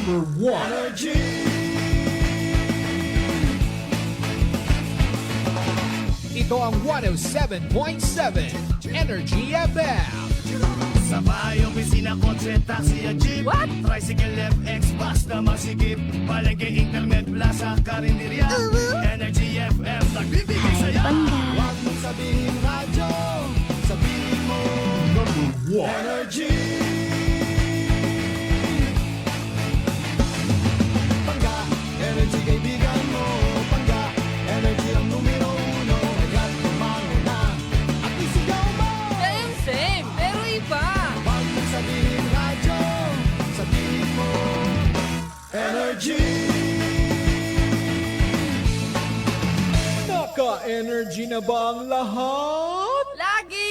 #1 Energy. Ito ang 107.7 Energy FM. Sa bahay, opisina, kotse, taxi at jeep. What? Tricycle, FX, bus na masikip. Palengke, internet, plaza, karinderya. Energy FM, nagbibigay saya. Huwag mong sabihin radyo, sabihin mo #1 Energy. Pangga, energy kaibigan mo. Pangga, energy ang numero 1. Agad tumango na at isigaw mo. Same, pero iba. Huwag mong sabihin radyo, sabihin mo energy. Naka-energy na ba ang lahat? Lagi.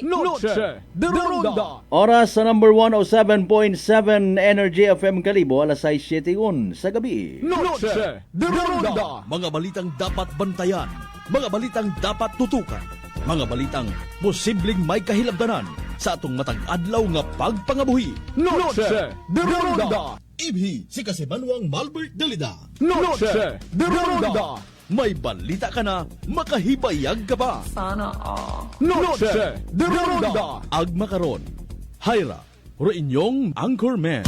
Noche de Ronda. Oras sa number 107.7 Energy FM Kalibo, alas 6:07 sa gabi. Noche de Ronda. Mga balitang dapat bantayan, mga balitang dapat tutukan, mga balitang posibleng may kahilabdanan sa atong matag adlaw nga pagpangabuhi. Noche de Ronda. Ibhi si Kasimanwang Malbert Dalida. Noche de Ronda. May balita ka na, makahibayag ka pa. Noche de Ronda. Agma karon, Hyra, ro inyong anchorman.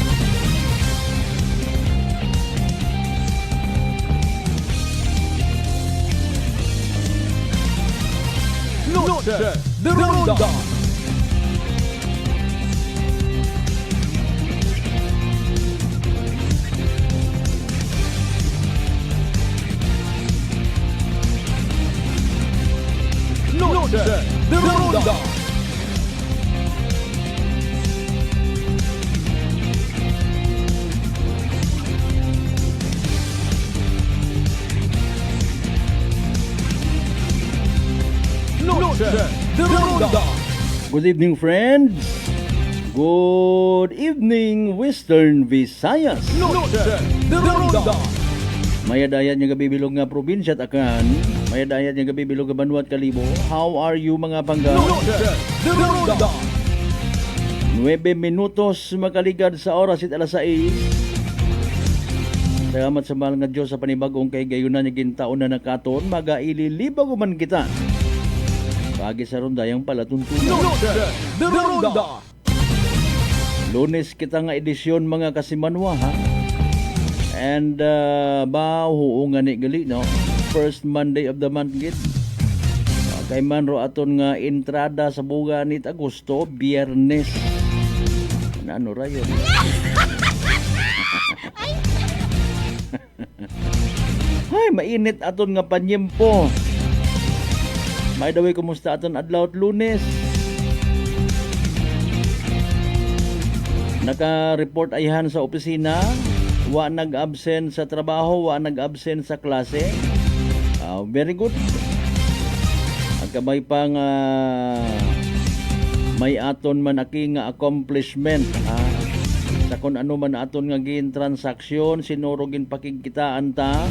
Noche de Ronda. Noche de Ronda. Noche de Ronda. Good evening, friends. Good evening, Western Visayas. Noche de Ronda. Mayadayat nga gabibilog nga probinsya at akan. Mayadayat nga gabibilog nga Banwa at Kalibo. How are you mga pangga? Noche de Ronda. 9 minutos makaligad sa oras at alas 6. Salamat sa mahal nga Diyos sa panibagong kay gayunan niya gintaon na nakaton. Magaililibaw man kita. Pagi sa rondayang palatuntunan. Noche de Ronda. Lunes kita nga edisyon mga kasimanwa ha. And nga ni gali no. First Monday of the month gid. Kay man ro aton nga entrada sa buga ni Agosto, Biyernes. Ano ra yun? Ay, mainit aton nga panyempo. By the way, kumusta aton adlaw at Lunes? Naka-report ayhan sa opisina, wa nag-absent sa trabaho, wa nag-absent sa klase. Very good. Agkabay pang may aton man aki nga accomplishment sa kung ano man aton nga gin transaksyon, sinuro gin pakigkitaan ta,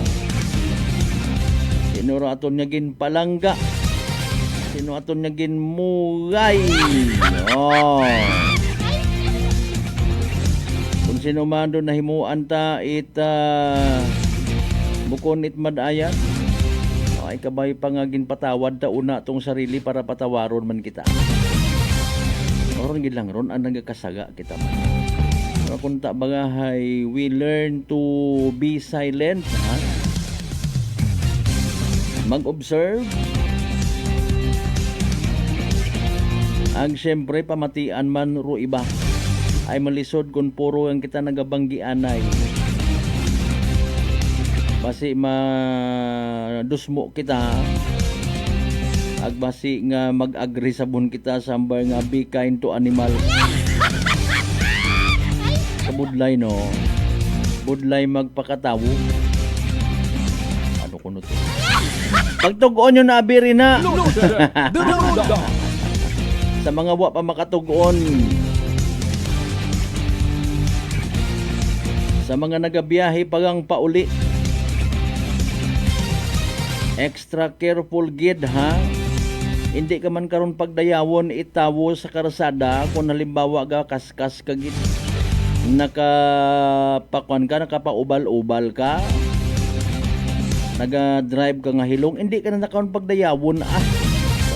sinuro aton nga gin palangga, sino aton nga gin mugay. Kung sino man doon nahimuan ta bukon it madayat, ay kabay pa nga ginpatawad ta una tong sarili para patawaron man kita. Oron gid lang ron ang nagakasaga kita man. Pero kung ta bagahay, we learn to be silent ha. Mag-observe. Ang siyempre pamatian man ro iba ay malisod kung puro ang kita nagabanggianay. Basi madusmo kita, agbasi nga mag-agree sabon kita sambar nga be kind to animal. Kabudlay no, budlay magpakatawo. Ano kuno to? Pagtugon nyo na abiri na. Sa mga wa pa makatugon, sa mga nagabiyahe pagang pauli, extra careful gid ha. Hindi ka man karon pagdayawon itawo sa karsada kung halimbawa ga kaskas ka gid. nakapakuan ka, nakapaubal-ubal ka, naga-drive ka nga hilong, hindi ka na nakaon pagdayawon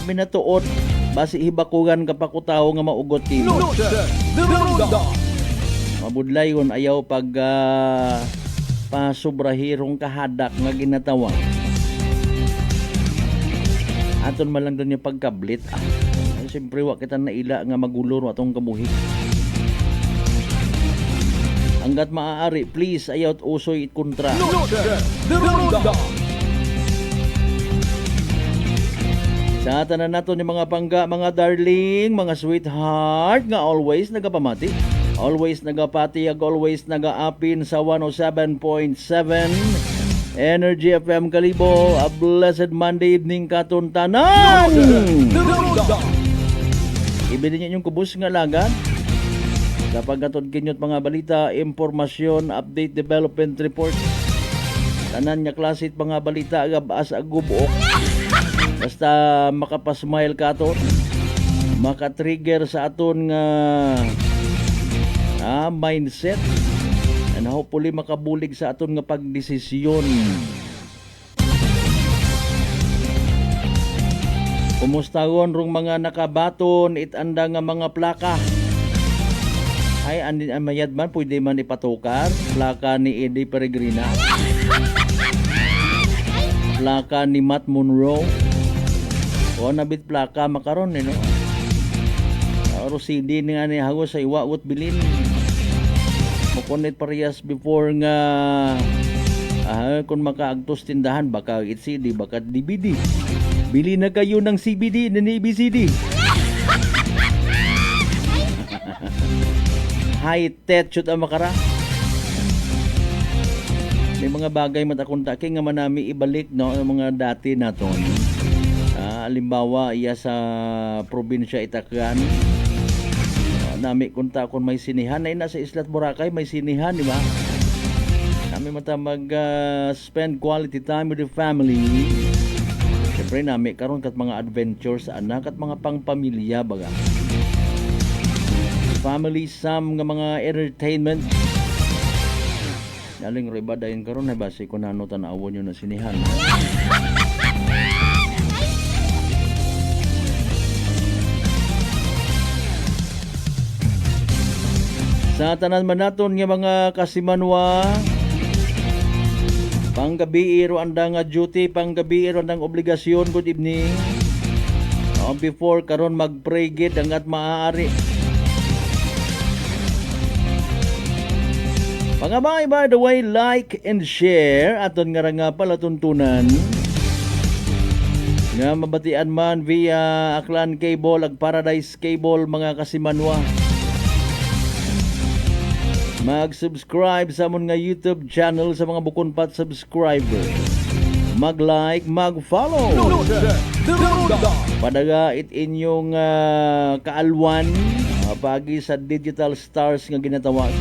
kami natuod, basi hibakugan ka pa kutaw nga maugot kimo. Noche de Ronda. Mabudlayon ayaw pag pasubrahirong kahadak nga ginatawa. Aton man lang doon yung pagkablit. Siyempre wa kita naila nga magulor atong kabuhi. Hanggat maaari, please ayaw usoy kontra. Noche de Ronda. Sa tanan nato ni mga pangga, mga darling, mga sweetheart nga always nagapamati. Always nagapatiyag, always nagaapin sa 107.7 Energy FM Kalibo. A blessed Monday evening katon tanan. De Ronda. Ibili niyo yung kubus nga lagan. Kapag katod kinyot mga balita, impormasyon, update, development report. Tanan niya klasit mga balita agabas agubok. Basta makapasmile ka aton, makatrigger sa aton nga mindset, and hopefully makabulig sa aton nga pagdesisyon. Kumustagon rong mga nakabaton itanda nga mga plaka. Ay andin mayad man pwede man ipatukar plaka ni Eddie Peregrina, plaka ni Matt Monroe. O nabit plaka makaron no. Rosidi nga ni hagos sa iwaot bilin. Mukonit parehas before nga kung makaagtos tindahan baka CD baka DVD. Bili na kayo ng CBD na ABCD. High-tech shoot ang makara. May mga bagay matakuntake nga manami ibalik no ang mga dati naton. Halimbawa iya sa probinsya Itakgan, nami kunta kung may sinihan ay nasa Islat Boracay may sinihan, di ba? Nami mata mag spend quality time with the family. Siyempre nami karon kat mga adventures sa anak at mga pangpamilya baga. Family some nga mga entertainment. Naling riba dayon karon na basi ko nano tan-awon yun na sinihan. Sa tanan man naton nga mga kasimanwa, panggabi iro andang duty, panggabi iro andang obligasyon. Good evening. Before karon mag-pray gid hanggat maaari. Pangabay, by the way, like and share aton nga pala tuntunan nga mabatian man via Aklan Cable ag Paradise Cable mga kasimanwa. Mag-subscribe sa amon nga YouTube channel sa mga bukonpat subscriber. Mag-like, mag-follow. Noche de Ronda. Padaga it inyong kaalwan pagi sa Digital Stars nga ginatawag.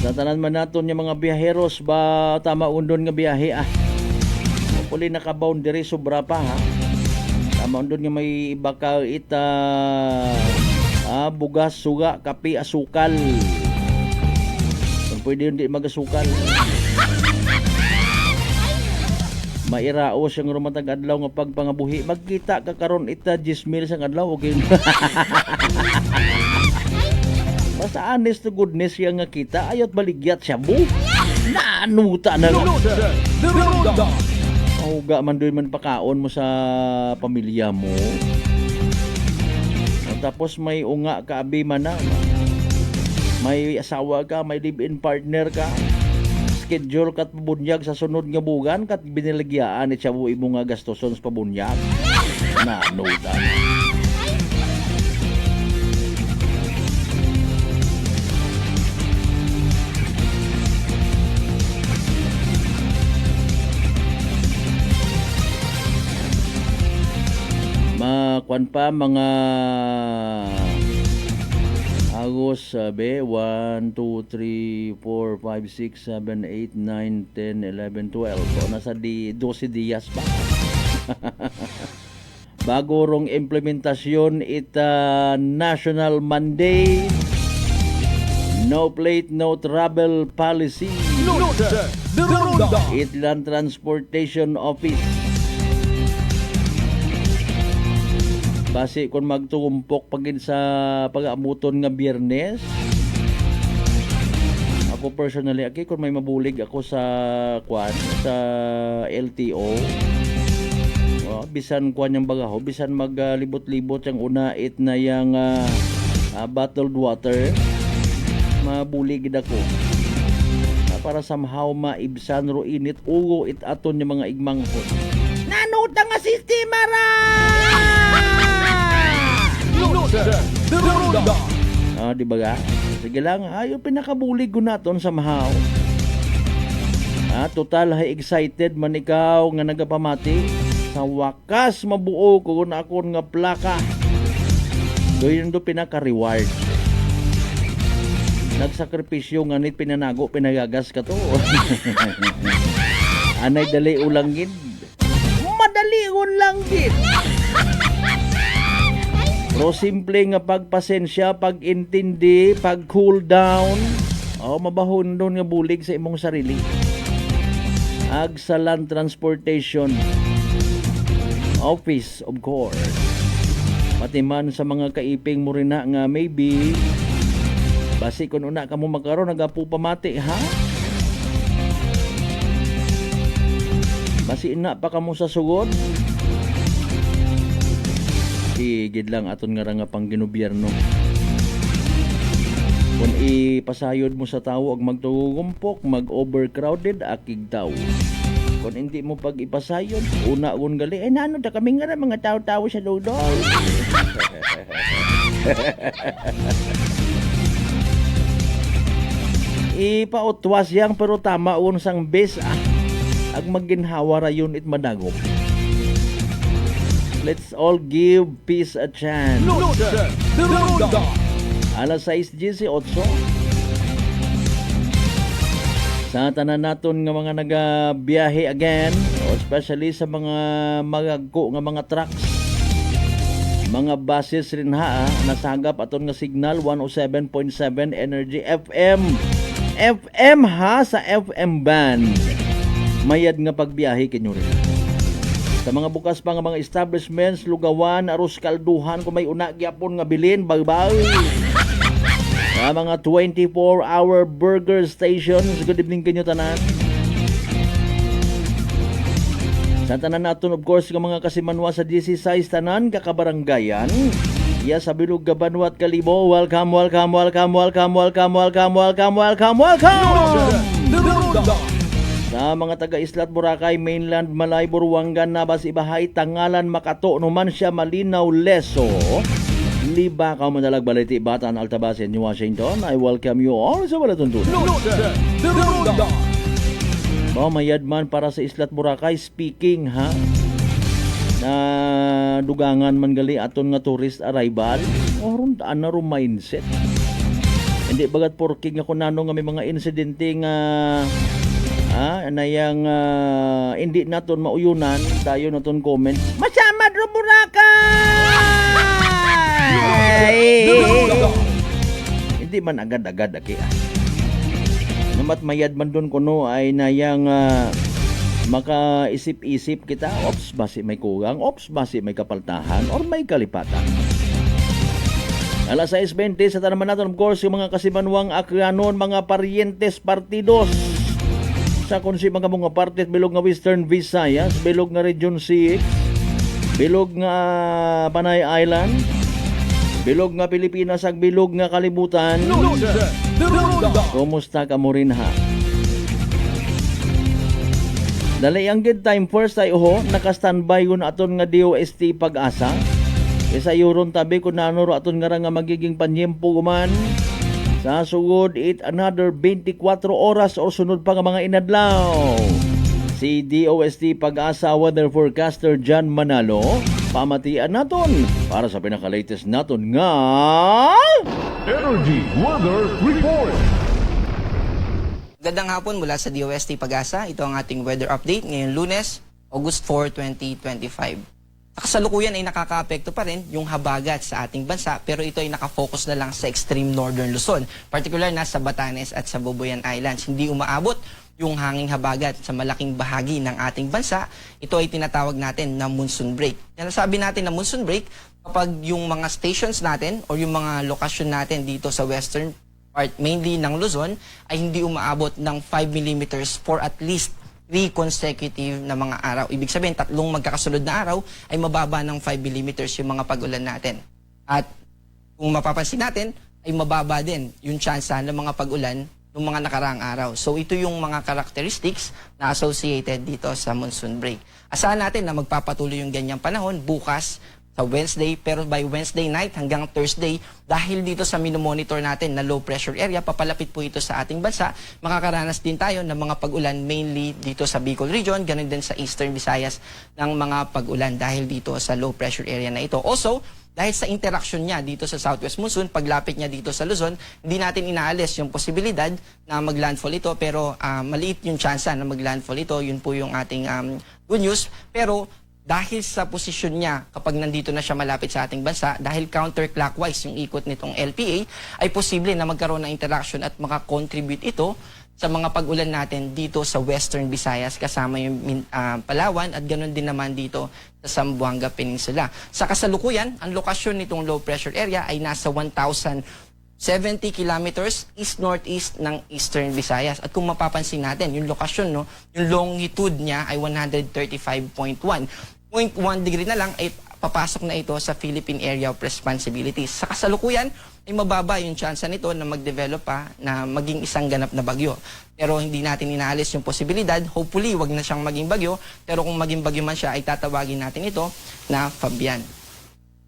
Sa tanan man naton yung mga biyaheros ba tama undon nga biyahe Hopefully naka-boundary sobra pa Tama undon nga may baka bugas, suga, kape, asukal. Kung pwede hindi mag-asukal. Mairaos ang rumatag adlaw nga pagpangabuhi. Magkita ka karon ita 10 mil sang adlaw okay. Basta honest to goodness yang nga kita ayot baligyat siya bu. Nanuta na. Noche de Ronda. Mahuga man doon man pakaon mo sa pamilya mo. Tapos may unga ka abi man na. May asawa ka, may live-in partner ka. Schedule kat pabunyag sa sunod nga bugan kat binilagyaan it siya mo nga gastoson sa pabunyag. Nanuta. Kwan pa mga Agos sabi 1, 2, 3, 4, 5, 6, 7, 8, 9, 10, 11, 12 o nasa 12 diyas pa. bago rong implementasyon ita National Monday no plate no travel policy Noted. The Ronda. Itlan Transportation Office. Base kung magtumpok pagin sa pag-amuton nga Biyernes. Ako personally, kung may mabulig ako sa sa LTO, bisan kuan yung bagaho, bisan maglibot-libot yung una it na yung bottled water, mabulig ako. Para somehow maibsan ro init ugo it aton yung mga igmanghon. Nanutang nga sistema ra! Noted. The Ronda. Di ba ga? Sige lang, ayo pinakabulig ko naton somehow. Total excited man ikaw nga nagapamati. Sa wakas mabuo ko na akon nga plaka. Doon do pinaka-reward. Nagsakripisyo nga nit pinanago, pinagagas ka to. Anay dali ulangin. Madali ulangin. Pero simple nga pagpasensya, pag-intindi, pag-cool down, mabahon doon nga bulig sa imong sarili. Ag sa Land Transportation Office, of course. Pati man sa mga kaiping mo rin na nga maybe basi kung una ka mo magkaroon nagapu pamati ha? Basi ina pa ka mo sa sugod. Igid lang aton nga nga pang ginubyerno. Kung ipasayod mo sa tao ag magtugumpok, mag-overcrowded, akig tao. Kung hindi mo pag ipasayod, una kung gali, nano da kami nga mga tao-tao sa lodol. Ipautwas yang pero tama unsang bes ag magginhawa ra yun it madagop. Let's all give peace a chance. Noted. The Ronda. Alas 6:18 sa tanan naton nga mga nagabiyahe again, especially sa mga magagko nga mga trucks, mga buses rin nasagap aton nga signal 107.7 Energy FM ha, sa FM band. Mayad nga pagbiyahe kinyo rin. Sa mga bukas pa nga mga establishments, lugawan, arus kalduhan, kung may una gyapon nga bilin, bagbag. Sa mga 24-hour burger stations, good evening kanyo tanan. Sa tanan naton, of course, ng mga kasimanwa sa DC size tanan, kakabaranggayan. Sa Bilog Gabanwat Kalibo, welcome. The Ronda. Sa mga taga-Islat Boracay, Mainland, Malay, Buruangan, Nabas, Ibahay, Tangalan, Makato, Numancia, Malinaw, Leso, Liba, Kaumandalag, Baliti, Batan, Altabasin, New Washington, I welcome you all sa Balatuntunan. Noted. The Ronda. Mayadman para sa Islat Boracay, speaking ha, na dugangan man gali aton nga tourist arrival, oron taan na ro mindset. Hindi bagat porking ako nano nga may mga insidente nga anayang hindi naton mauyunan, tayo naton comment. Masamad ro Boracay! Hindi man agad-agad Namat mayad man doon kuno ay nayang makaisip-isip kita, ops, basi may kugang, ops, basi may kapaltahan, or may kalipatan. Alas 6:20 sa tanaman natin, of course, yung mga kasimanwang akranon, mga parientes partidos. Sa kunsi mga partit, bilog nga Western Visayas, bilog nga Region 6, bilog nga Panay Island, bilog nga Pilipinas, ag bilog nga kalibutan. Noted. The Ronda. Kumusta ka mo rin ha? Dali ang good time first ay naka-standby yun aton nga DOST Pag-asa. Isa yuron tabi kung nanuro aton nga magiging panyempo guman. Sa sugod another 24 oras o sunod pa nga mga inadlaw. Si DOST Pag-asa weather forecaster John Manalo, pamatian naton para sa pinaka-latest naton nga Energy Weather Report. Gandang hapon mula sa DOST Pag-asa. Ito ang ating weather update ngayong Lunes, August 4, 2025. Kasalukuyan ay nakakaapekto pa rin yung habagat sa ating bansa, pero ito ay nakafocus na lang sa extreme northern Luzon, particular na sa Batanes at sa Boboyan Islands. Hindi umaabot yung hanging habagat sa malaking bahagi ng ating bansa. Ito ay tinatawag natin na monsoon break. Nasabi natin na monsoon break kapag yung mga stations natin o yung mga lokasyon natin dito sa western part, mainly ng Luzon, ay hindi umaabot ng 5 millimeters for at least 3 consecutive na mga araw. Ibig sabihin, 3 magkakasunod na araw ay mababa ng 5 millimeters yung mga pag-ulan natin. At kung mapapansin natin, ay mababa din yung tsansa ng mga pag-ulan ng mga nakaraang araw. So ito yung mga characteristics na associated dito sa monsoon break. Asahan natin na magpapatuloy yung ganyang panahon bukas sa Wednesday, pero by Wednesday night hanggang Thursday, dahil dito sa minomonitor natin na low pressure area, papalapit po ito sa ating bansa, makakaranas din tayo ng mga pag-ulan mainly dito sa Bicol region, ganun din sa Eastern Visayas ng mga pag-ulan dahil dito sa low pressure area na ito. Also, dahil sa interaction niya dito sa Southwest Monsoon, paglapit niya dito sa Luzon, hindi natin inaalis yung posibilidad na maglandfall ito, pero maliit yung tsansa na maglandfall ito. Yun po yung ating good news. Pero dahil sa posisyon niya kapag nandito na siya malapit sa ating bansa, dahil counterclockwise yung ikot nitong LPA, ay posible na magkaroon ng interaction at makakontribute ito sa mga pag-ulan natin dito sa Western Visayas kasama yung Palawan at ganoon din naman dito sa Zamboanga Peninsula. Sa kasalukuyan, ang lokasyon nitong low pressure area ay nasa 1,070 kilometers east-northeast ng Eastern Visayas. At kung mapapansin natin, yung lokasyon, no, yung longitude niya ay 135.1. 0.1 degree na lang ay papasok na ito sa Philippine Area of Responsibilities. Sa kasalukuyan, ay mababa yung tsansa nito na mag-develop pa na maging isang ganap na bagyo. Pero hindi natin inaalis yung posibilidad. Hopefully, wag na siyang maging bagyo. Pero kung maging bagyo man siya, ay tatawagin natin ito na Fabian.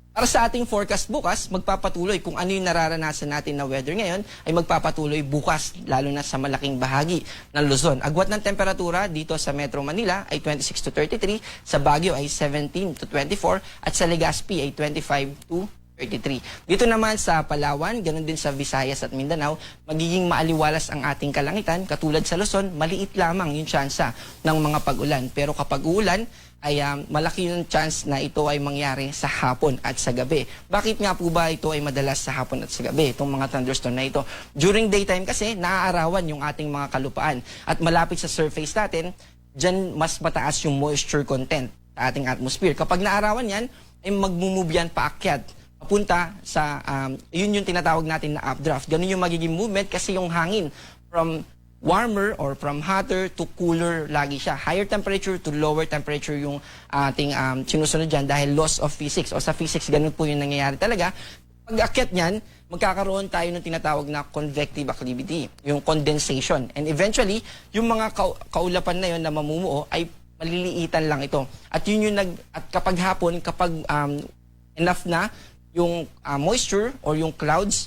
Para sa ating forecast bukas, magpapatuloy kung ano yung nararanasan natin na weather ngayon, ay magpapatuloy bukas, lalo na sa malaking bahagi ng Luzon. Agwat ng temperatura dito sa Metro Manila ay 26 to 33, sa Baguio ay 17 to 24, at sa Legazpi ay 25 to 33. Dito naman sa Palawan, ganun din sa Visayas at Mindanao, magiging maaliwalas ang ating kalangitan. Katulad sa Luzon, maliit lamang yung tsansa ng mga pag-ulan. Pero kapag uulan, ay malaki yung chance na ito ay mangyari sa hapon at sa gabi. Bakit nga po ba ito ay madalas sa hapon at sa gabi, itong mga thunderstorm na ito? During daytime kasi, naaarawan yung ating mga kalupaan. At malapit sa surface natin, dyan mas mataas yung moisture content sa ating atmosphere. Kapag naarawan yan, ay magmumove yan paakyat papunta sa, yun yung tinatawag natin na updraft. Ganun yung magiging movement kasi yung hangin from warmer or from hotter to cooler lagi siya. Higher temperature to lower temperature yung ating sinusunod dyan dahil laws of physics. O sa physics, ganun po yung nangyayari talaga. Pag akyat niyan, magkakaroon tayo ng tinatawag na convective acclivity, yung condensation. And eventually, yung mga kaulapan na yun na mamumuo ay maliliitan lang ito. At yun yung at kapag hapon, kapag enough na yung moisture or yung clouds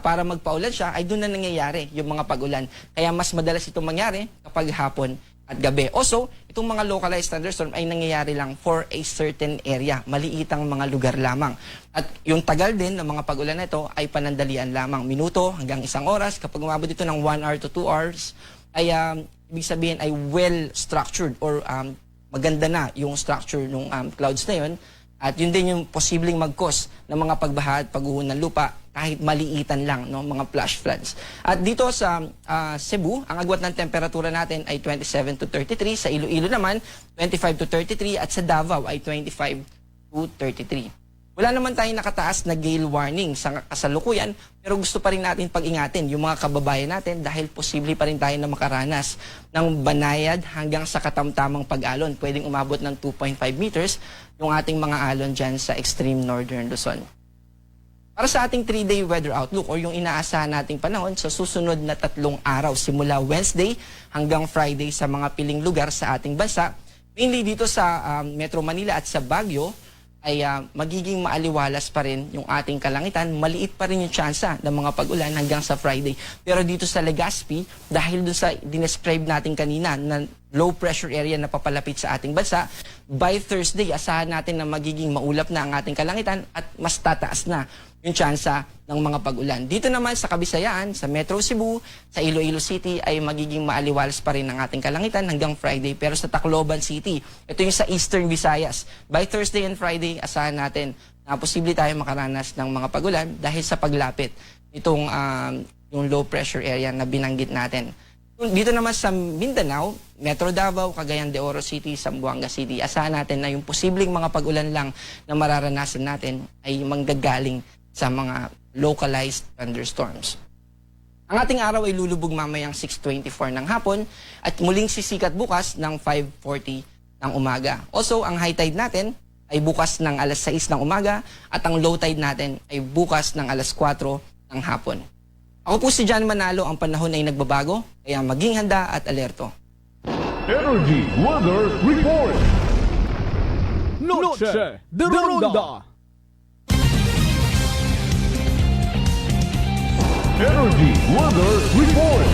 para magpaulan siya, ay doon na nangyayari yung mga pag-ulan. Kaya mas madalas itong mangyari kapag hapon at gabi. Also, itong mga localized thunderstorm ay nangyayari lang for a certain area, maliitang mga lugar lamang. At yung tagal din ng mga pag-ulan na ito ay panandalian lamang, minuto hanggang 1 oras. Kapag umabot ito ng 1 hour to 2 hours, ay ibig sabihin ay well-structured or maganda na yung structure ng clouds na yun. At yun din yung posibleng mag-cause ng mga pagbaha at pagguho ng lupa kahit maliitan lang, no, mga flash floods. At dito sa Cebu, ang agwat ng temperatura natin ay 27 to 33. Sa Iloilo naman, 25 to 33. At sa Davao ay 25 to 33. Wala naman tayong nakataas na gale warning sa kasalukuyan, pero gusto pa rin natin pag-ingatin yung mga kababayan natin dahil posible pa rin tayo na makaranas ng banayad hanggang sa katamtamang pag-alon. Pwedeng umabot ng 2.5 meters yung ating mga alon dyan sa extreme northern Luzon. Para sa ating 3-day weather outlook or yung inaasahan nating panahon sa susunod na 3 araw simula Wednesday hanggang Friday sa mga piling lugar sa ating bansa, mainly dito sa Metro Manila at sa Baguio, ay magiging maaliwalas pa rin yung ating kalangitan. Maliit pa rin yung tsansa ng mga pag-ulan hanggang sa Friday. Pero dito sa Legazpi, dahil doon sa dinescribe natin kanina na low pressure area na papalapit sa ating bansa. By Thursday, asahan natin na magiging maulap na ang ating kalangitan at mas tataas na yung tsansa ng mga pag-ulan. Dito naman sa Kabisayaan, sa Metro Cebu, sa Iloilo City ay magiging maaliwalas pa rin ang ating kalangitan hanggang Friday. Pero sa Tacloban City, ito yung sa Eastern Visayas. By Thursday and Friday, asahan natin na posible tayo makaranas ng mga pag-ulan dahil sa paglapit itong yung low pressure area na binanggit natin. Dito naman sa Mindanao, Metro Davao, Cagayan de Oro City, Zamboanga City, asahan natin na yung posibleng mga pag-ulan lang na mararanasan natin ay manggagaling sa mga localized thunderstorms. Ang ating araw ay lulubog mamayang 6:24 ng hapon at muling sisikat bukas ng 5:40 ng umaga. Also, ang high tide natin ay bukas ng alas 6 ng umaga at ang low tide natin ay bukas ng alas 4 ng hapon. Ako po si John Manalo, ang panahon ay nagbabago, kaya maging handa at alerto. Energy Weather Report. Noche de Ronda. Energy Weather Report.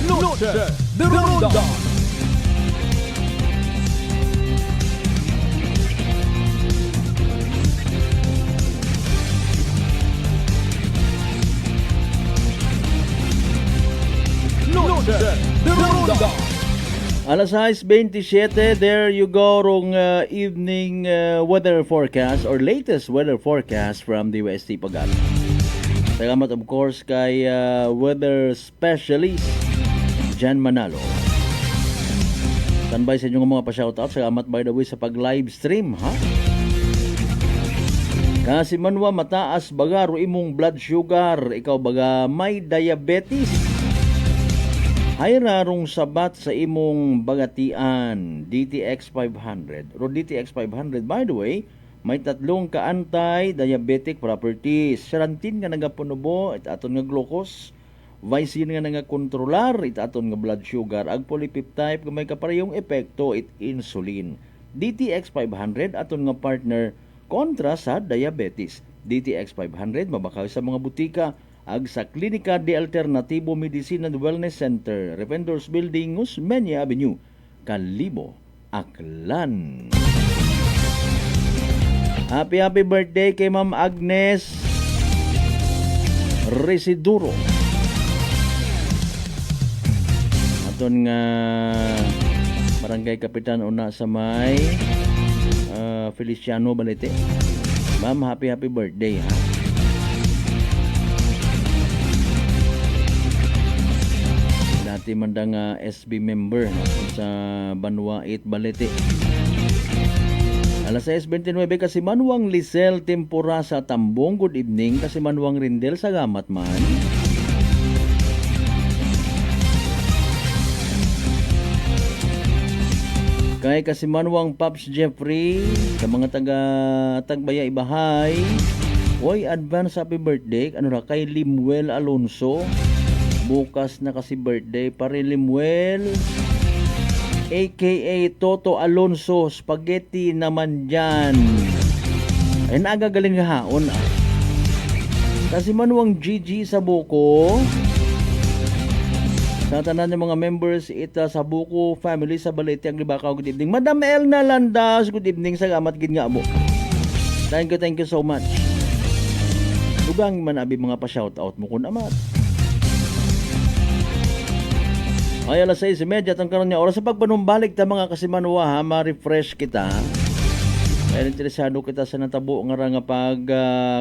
Noche de Ronda. Noche de Ronda. Alas 6:27, there you go rong evening weather forecast or latest weather forecast from the UST Pagano. Salamat of course kay weather specialist Jan Manalo. Standby sa inyong mga pa-shoutout. Salamat by the way sa pag-live stream, ha? Kasi manwa mataas baga ro imong blood sugar, ikaw baga may diabetes. Hay rarong sabat sa imong bagatian, DTX 500. Ro DTX 500, by the way, may tatlong ka anti-diabetic properties. Serantin nga nagapunubo, it aton nga glucose. Vicin nga nagakontrolar, it aton nga blood sugar. Ag polypeptide nga may kaparehong epekto, it insulin. DTX 500, aton nga partner kontra sa diabetes. DTX 500, mabakaw sa mga butika, ag sa Klinika de Alternativo Medicine and Wellness Center, Revendors Building, Usmeña Avenue, Kalibo, Aklan. Happy birthday kay Ma'am Agnes Residuro. Aton nga Barangay Kapitan una sa may Feliciano Balete. Ma'am, happy birthday, ha. Dati mandang SB member sa Banwa 8 Balete. Alas 6:29 kasi Manuang Lisel Tempura sa Tambong. Good evening kasi Manuang Rindel sa Gamat man. Kay kasi Manuang Pops Jeffrey sa mga tagbaya Ibahay. Oy, advance happy birthday. Ano ra kay Limuel Alonso. Bukas na kasi birthday pa rin Limuel, aka Toto Alonso. Spaghetti naman dyan. Ay nagagaling nga haon, ah. Kasi Manuang Gigi sa buko. Sa tanan ng mga members ita sa buko family sa Balete ang Libakaw. Good evening Madam Elna Landas. Good evening sa gamat gid nga mo. Thank you so much. Dugang man abi mga pa-shoutout mo kun amat. Ay alas 6:30 ang karon niya oras sa pagpanumbalik ta mga kasimanwa, ha, ma-refresh kita. Ay interesado kita sa natabo nga pag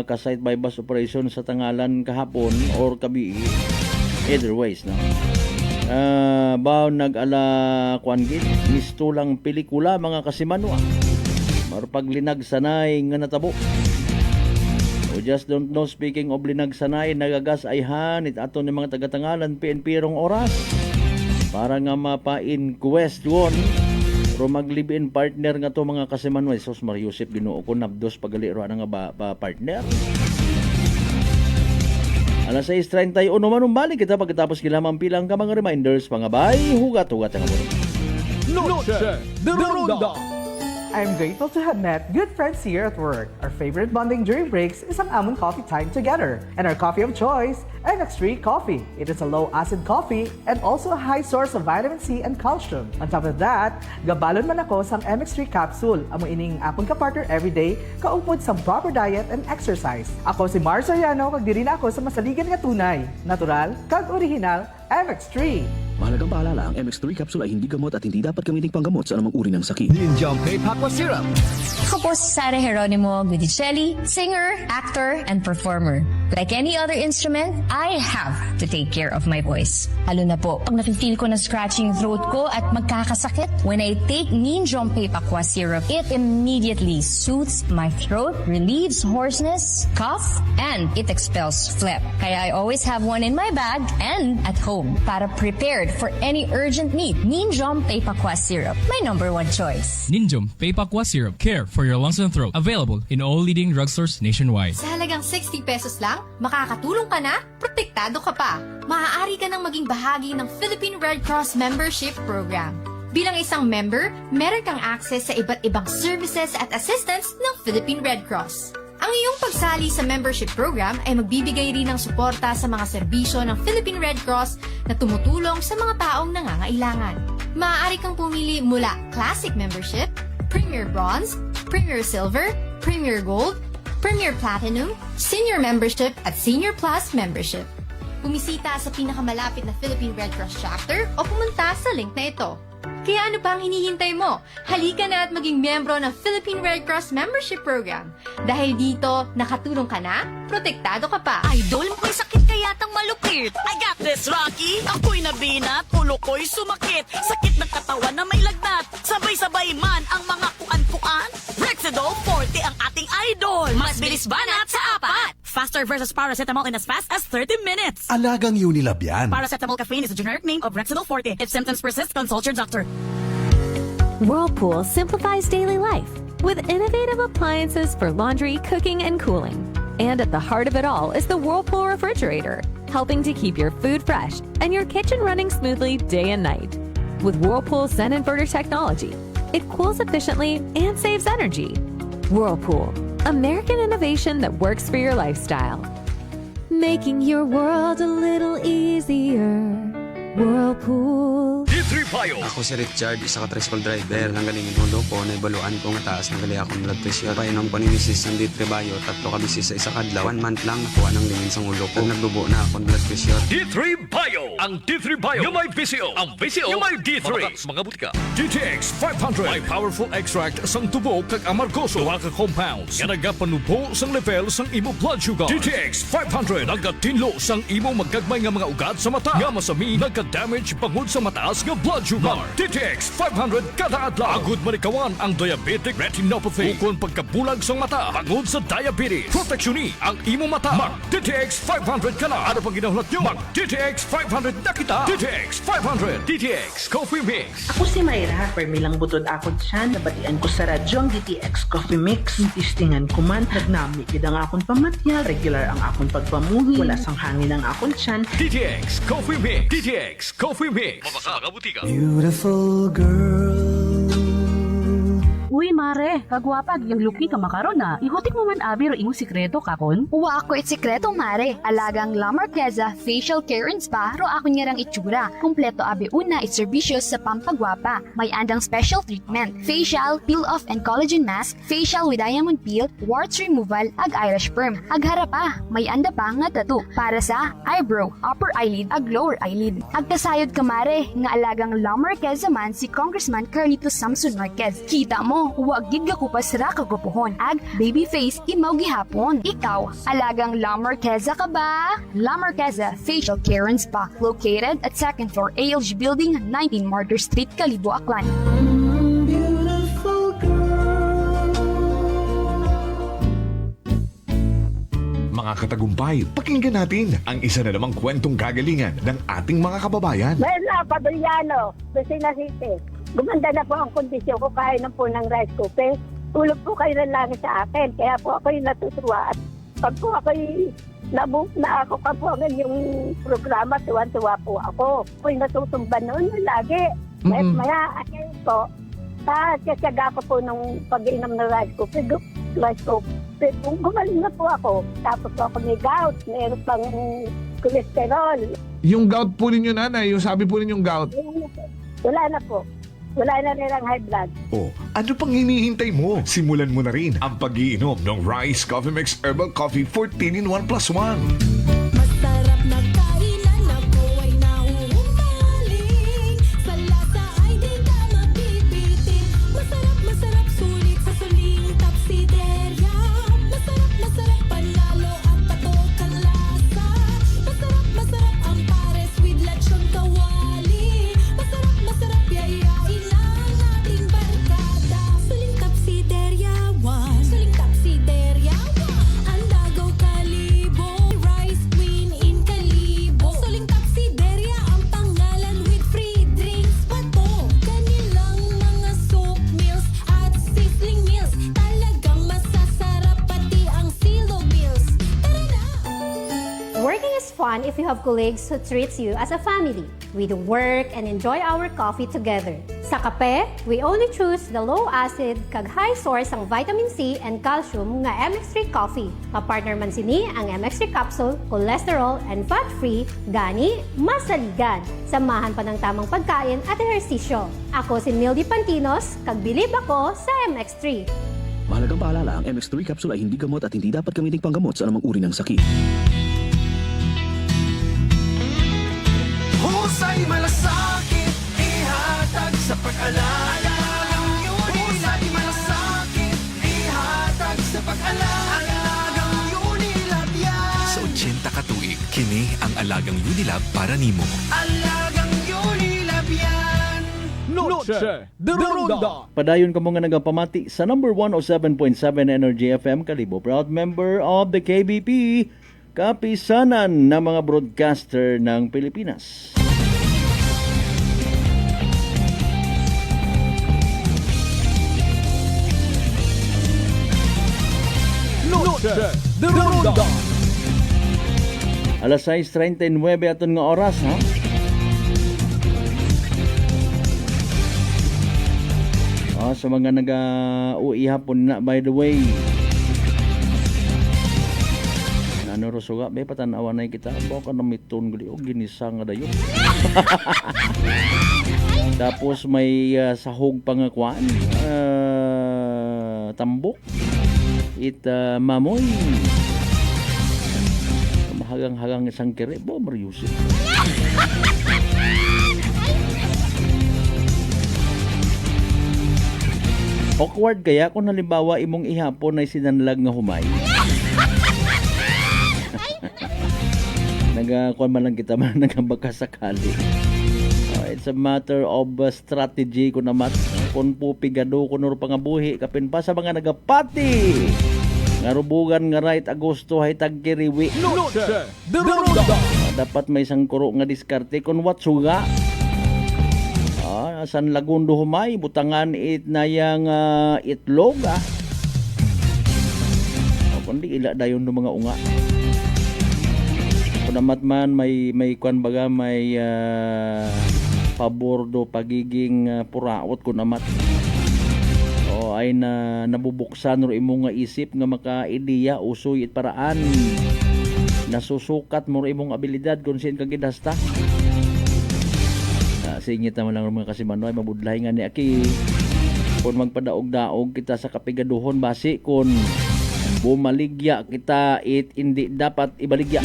ka-site bypass operation sa Tangalan kahapon or kabi. Either ways, no. Bao nag-ala kuan gid mistulang pelikula mga kasimanwa. Marpaglinag sanay nga natabo. We just don't know, speaking of linag sanay, nagagas ayhan it aton ni mga taga-Tangalan PNP rong oras. Para nga mapa-inquest yun. Pero mag-live-in partner nga to mga kasimanway. Sos Mariusip Ginoo ko nabdos pagaliro na nga partner. Alas 6:31 manong balik kita pagkatapos kilamang pilang ka mga reminders. Pangabay, hugat ang amon. Noche de Ronda. I'm grateful to have met good friends here at work. Our favorite bonding during breaks is ang amon coffee time together. And our coffee of choice, MX3 Coffee. It is a low-acid coffee and also a high source of vitamin C and calcium. On top of that, gabalon man ako sang MX3 capsule. Amo ining apong kapartner everyday, kaupod sa proper diet and exercise. Ako si Mar Soriano, kag diri na ako sa masaligan nga tunay, natural, kag original, MX3. Mahalagang paalala, ang MX3 capsule ay hindi gamot at hindi dapat gamiting panggamot sa anumang uri ng sakit. Ninjang Paypakwa Syrup. Ako po si Sara Geronimo Guidicelli, singer, actor, and performer. Like any other instrument, I have to take care of my voice. Lalo na po, pag nafe-feel ko na scratching throat ko at magkakasakit, when I take Ninjong Paypakwa Syrup, it immediately soothes my throat, relieves hoarseness, cough, and it expels phlegm. Kaya I always have one in my bag and at home para prepared for any urgent need. Ninjong Paypakwa Syrup, my #1 choice. Ninjom Paypakwa Syrup. Care for your lungs and throat. Available in all leading drugstores nationwide. Sa halagang 60 pesos lang, makakatulong ka na, protektado ka pa. Maaari ka nang maging bahagi ng Philippine Red Cross Membership Program. Bilang isang member, meron kang access sa iba't ibang services at assistance ng Philippine Red Cross. Ang iyong pagsali sa membership program ay magbibigay rin ng suporta sa mga serbisyo ng Philippine Red Cross na tumutulong sa mga taong nangangailangan. Maaari kang pumili mula Classic Membership, Premier Bronze, Premier Silver, Premier Gold, Premier Platinum, Senior Membership at Senior Plus Membership. Bumisita sa pinakamalapit na Philippine Red Cross chapter o pumunta sa link na ito. Kaya ano pa ang hinihintay mo? Halika na at maging miyembro ng Philippine Red Cross Membership Program. Dahil dito, nakatulong ka na, protektado ka pa. Idol, may sakit ka yatang malupit. I got this, Rocky. Ako'y nabinat, ulo ko'y sumakit. Sakit ng katawan na may lagnat. Sabay-sabay man ang mga kuan-kuan. Rexidol Forte ang ating idol. Mas bilis banat sa apat. Faster versus paracetamol in as fast as 30 minutes. Alagang Unilab yan. Paracetamol caffeine is a generic name of Rexidol Forte. If symptoms persist, consult your doctor. Whirlpool simplifies daily life with innovative appliances for laundry, cooking, and cooling. And at the heart of it all is the Whirlpool refrigerator, helping to keep your food fresh and your kitchen running smoothly day and night. With Whirlpool Zen inverter technology, it cools efficiently and saves energy. Whirlpool, American innovation that works for your lifestyle. Making your world a little easier. Whirlpool. D3 Bio. Ako si Richard, isa ka tricycle driver. Nanggaling yung ulo ko, naibaluan ko nga taas, nanggali akong blood pressure. Painom ko ni Mrs. ng D3 Bio, 3 ka bisis sa isa kadlaw. 1 month lang, nakuha ng lingin sa ulo ko. Nagdubo na akong blood pressure. D3 Bio. Ang D3 Bio yung may VCO. Ang VCO yung may D3. Matatas mga butika. DTX 500. May powerful extract sang tubo kag amargoso. Duha ka compounds nga nagapanubo sang level sang imo blood sugar. DTX 500. Nagatinlo sang imo magkagmay nga mga ugat sa mata. Nga masami nagka-damage pangod sa mataas nga blood sugar. DTX 500 kada adlaw. Agud manikawan ang diabetic retinopathy. Ukon pagkabulag sang mata pangod sa diabetes. Proteksyon ni ang imo mata. Mag DTX 500 ka na. Ano pang ginahulot nyo? Mag DTX 500 na kita. DTX 500. DTX Coffee Mix. Ako si Mayra. Permilang butod akon siya. Nabatian ko sa radyo ang DTX Coffee Mix. Tistingan ko man. Nagnami kidang akon pamatya. Regular ang akon pagpamuhi. Wala sang hangin ang akon siyan. DTX Coffee Mix. DTX Coffee Mix. Mga butika. Beautiful girl. Uy, mare, kagwapag, yung luki ka makaron na. Ihutik mo man abi ro imong sikreto kakon. Uwa ako it sikreto, mare. Alagang La Marqueza Facial Care and Spa, ro ako niyarang itsura. Kompleto abi una itserbisyos sa pampagwapa. May andang special treatment. Facial, peel-off and collagen mask, facial with diamond peel, warts removal, ag eyelash perm. Ag harapa, may anda pa nga tattoo. Para sa eyebrow, upper eyelid, ag lower eyelid. Ag kasayod ka, mare, nga alagang La Marqueza man si Congressman Carlito Samson Marquez. Kita mo, huwag gid ka kupas ra kagupuhon. Ag baby face imaw gihapon. Ikaw, alagang La Marqueza ka ba? La Marqueza Facial Care and Spa, located at 2nd floor ALG Building, 19 Martyr Street, Kalibo, Aklan. Beautiful girl. Mga katagumpay, pakinggan natin ang isa na namang kwentong kagalingan ng ating mga kababayan. Merla Padriano, Lucena City. Gumanda na po ang kondisyon ko kaya na po ng rice cooker. Tulog po kayo ng langit sa akin. Kaya po ako'y natutuwa. At pag po ako'y nabuh na ako ka po ang yung programa, tuwan-tuwa po ako. Ako'y natutumba noon lagi. Maya, ayun po, Kasyaga ko po nung pag-inom ng rice coffee. Kung gumaling na po ako, tapos po ako may gout, meron pang cholesterol. Yung gout po ninyo, nanay, yung sabi po ninyong gout. Wala na po. Wala na rin ang high blood. Oh, ano pang hinihintay mo? Simulan mo na rin ang pag-iinom ng Rice Coffee Mix Herbal Coffee 14 in 1 plus 1. Masarap na kainan ako ay nahuhumaling. Sa lasa ay di ka mapipitin. Masarap sulit sa suling tapsiderya. Masarap panalo ang patok ang lasa. Masarap ang pares with lechon kawali. Masarap yayain ang ating barkada. Suling tapsiderya 1. Suling tapsiderya 1. Ang dagaw kalibo. Rice Queen in Kalibo. Suling tapsiderya ang pangalan with free drinks pa to. Kanilang mga soap meals at sizzling meals. Talagang masasarap pati ang silo meals. Tara na! Working is fun if you have colleagues who treats you as a family. We do work and enjoy our coffee together. Sa kape, we only choose the low-acid kag high source ang vitamin C and calcium nga MX3 coffee. Kapartner man sini ang MX3 capsule, cholesterol and fat-free, gani, masaligan. Samahan pa ng tamang pagkain at ehersisyo. Ako si Mildy Pantinos, kag bilib ako sa MX3. Mahalagang paalala, ang MX3 capsule ay hindi gamot at hindi dapat gamiting panggamot sa anumang uri ng sakit. Husay malasakit, ihatag sa pag-alala. Husay malasakit, ihatag sa pag-alala. Alagang Unilab yan. Sa 80 katuig, kini ang Alagang Unilab para nimo. Alagang Unilab yan. Noche de Ronda. Padayon ka mo nga nagapamati sa number 107.7 Energy FM Kalibo. Proud member of the KBP, kapisanan ng mga broadcaster ng Pilipinas. Noche de Ronda. Alas 6:39 aton nga oras, ha? Sa mga nag-uwi hapon na, by the way. Ano rosuga, be patanawan na kita. Baka na miton gali o ginisang nga dayon. Tapos may sahog pangakuan. Tambok. Mamoy. Mahagang-hagang isang kere. Bo, Mariusin. Awkward kaya kung halimbawa imong ihapon ay sinanlag nga humay. Nagakuan man lang kita man nagabakasakali. It's a matter of strategy ko naman. Kung pupigado ko nuro pangabuhi kapin pa sa mga nagapati. Nga rubugan nga right Agosto hay tagkiriwi. Noche de Ronda. Dapat may isang kuro nga diskarte kung what suga. San Lagundo humay butangan it na yang itlog kundi ila dayon do mga unga. Kunamat man may kwan baga may pabor do pagiging puraot kunamat. Ay nabubuksan ro imo nga isip nga makaideya usoy it paraan. Nasusukat mo ro imong abilidad kung sin kagidasta. Singit naman lang mga kasimanoy, mabudlahay nga ni Aki. Kung magpadaog-daog kita sa kapigaduhon, basi kung bumaligya kita, hindi dapat ibaligya.